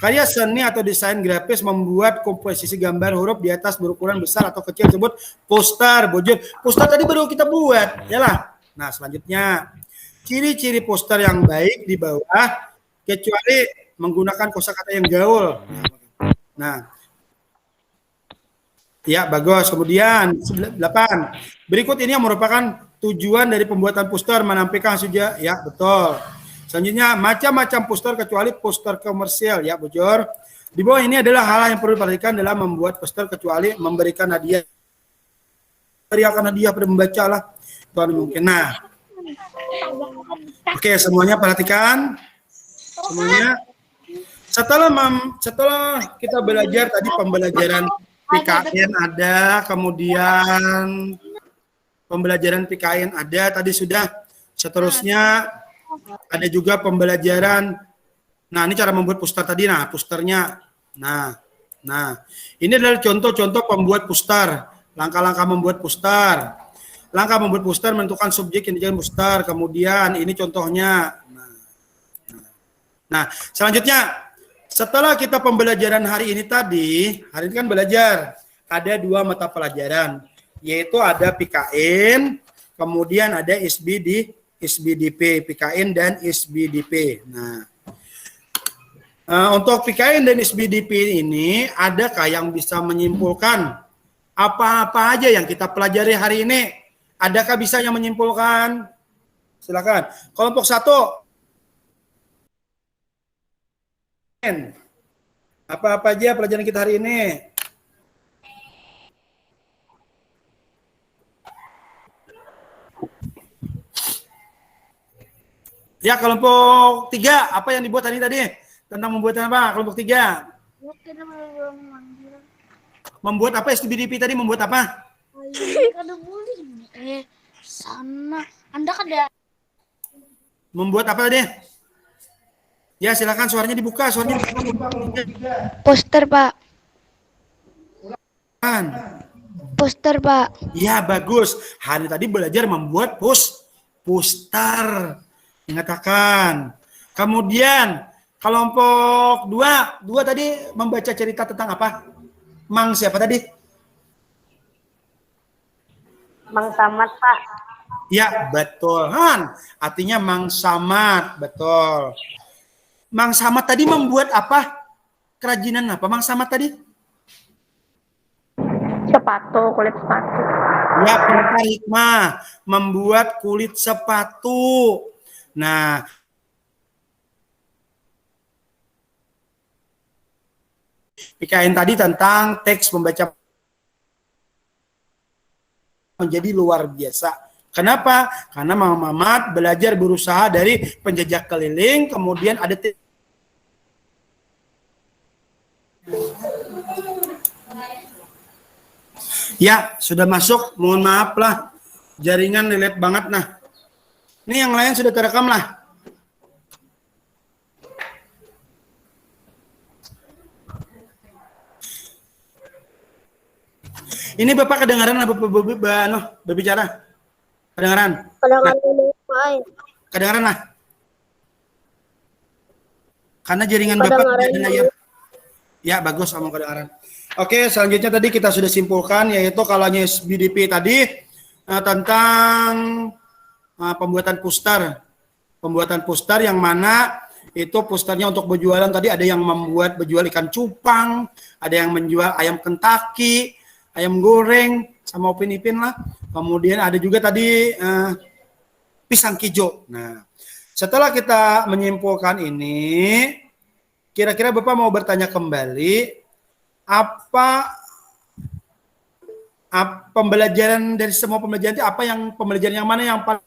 karya seni atau desain grafis membuat komposisi gambar huruf di atas berukuran besar atau kecil disebut poster. Poster tadi baru kita buat, ya lah. Nah, selanjutnya, ciri-ciri poster yang baik di bawah kecuali menggunakan kosakata yang gaul. Nah, ya bagus. Kemudian 8. Berikut ini yang merupakan tujuan dari pembuatan poster menampilkan saja. Ya betul. Selanjutnya macam-macam poster kecuali poster komersial. Ya bujur. Di bawah ini adalah hal yang perlu diperhatikan dalam membuat poster kecuali memberikan hadiah. Berikan hadiah pada membaca lah. Itu mungkin. Nah, oke semuanya perhatikan. Semuanya. Setelah kita belajar tadi pembelajaran PKN ada, kemudian pembelajaran PKN ada, tadi sudah. Seterusnya ada juga pembelajaran. Nah, ini cara membuat poster tadi. Nah, posternya. Nah, ini adalah contoh-contoh pembuat poster. Langkah-langkah membuat poster. Langkah membuat poster menentukan subjek yang dijadikan poster. Kemudian ini contohnya. Nah, selanjutnya setelah kita pembelajaran hari ini tadi, hari ini kan belajar ada 2 mata pelajaran, yaitu ada PKN, kemudian ada SBDP, PKN dan SBDP. Nah, untuk PKN dan SBDP ini, adakah yang bisa menyimpulkan apa-apa aja yang kita pelajari hari ini? Adakah bisa yang menyimpulkan? Silakan. Kelompok 1. Apa-apa aja pelajaran kita hari ini? Ya, kelompok 3, apa yang dibuat tadi? Tentang membuat apa? Kelompok 3. Membuat apa SBDP tadi? Membuat apa? Sana. Anda kan ada. Membuat apa tadi? Ya, silakan suaranya dibuka. Poster, Pak. Kan. Poster, Pak. Ya, bagus. Hari tadi belajar membuat poster. Mengatakan. Kemudian kelompok 2 tadi membaca cerita tentang apa? Mang siapa tadi? Mang Samad, Pak. Ya, betul. Han, artinya Mang Samad, betul. Mang Samad tadi membuat apa? Kerajinan apa Mang Samad tadi? Sepatu, kulit sepatu. Ya, pintar hikmah. Membuat kulit sepatu. Nah, PKN tadi tentang teks membaca menjadi luar biasa. Kenapa? Karena Mang Mamat belajar berusaha dari penjajah keliling, kemudian ada ya, sudah masuk. Mohon maaf lah. Jaringan relate banget nah. Ini yang lain sudah terekam lah. Ini Bapak kedengaran Bapak berbicara? Kedengaran? Kedengaran lah. Karena jaringan Bapak tidak ada ya, bagus omong kedengaran. Oke, selanjutnya tadi kita sudah simpulkan, yaitu kalau SBDP tadi tentang pembuatan poster yang mana itu posternya untuk berjualan tadi ada yang membuat berjual ikan cupang, ada yang menjual ayam Kentucky, ayam goreng sama upin-ipin lah. Kemudian ada juga tadi pisang hijau. Nah, setelah kita menyimpulkan ini, kira-kira Bapak mau bertanya kembali apa pembelajaran dari semua pembelajaran itu apa yang pembelajaran yang mana yang paling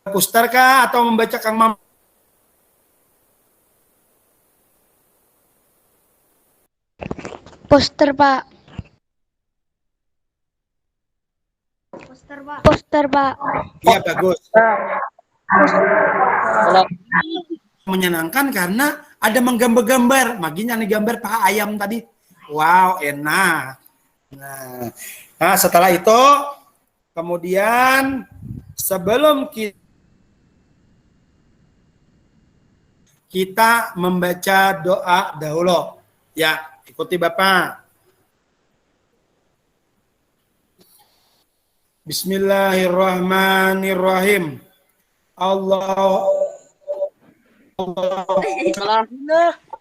poster kah atau membaca Kang Mam? Poster, Pak. Poster, Pak. Iya, bagus. Menyenangkan karena ada menggambar-gambar. Maginya nih gambar paha ayam tadi. Wow, enak. Nah, setelah itu kemudian sebelum kita membaca doa dahulu. Ya, ikuti Bapak. Bismillahirrahmanirrahim.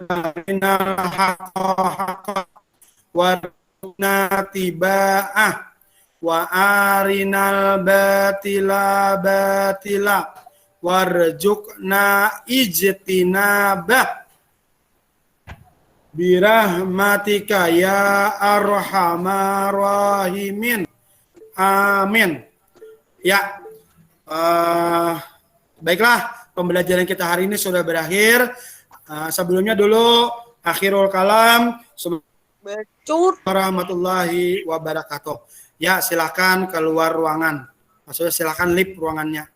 arinal haqqa haqqa warzuqna tiba'ah wa arinal batila batila warzuqna ijtinabah birahmatika ya arhamar rahimin. Amin. Ya, baiklah, pembelajaran kita hari ini sudah berakhir. Sebelumnya dulu akhirul kalam. Assalamualaikum warahmatullahi wabarakatuh. Ya, silakan keluar ruangan. Maksudnya silakan lift ruangannya.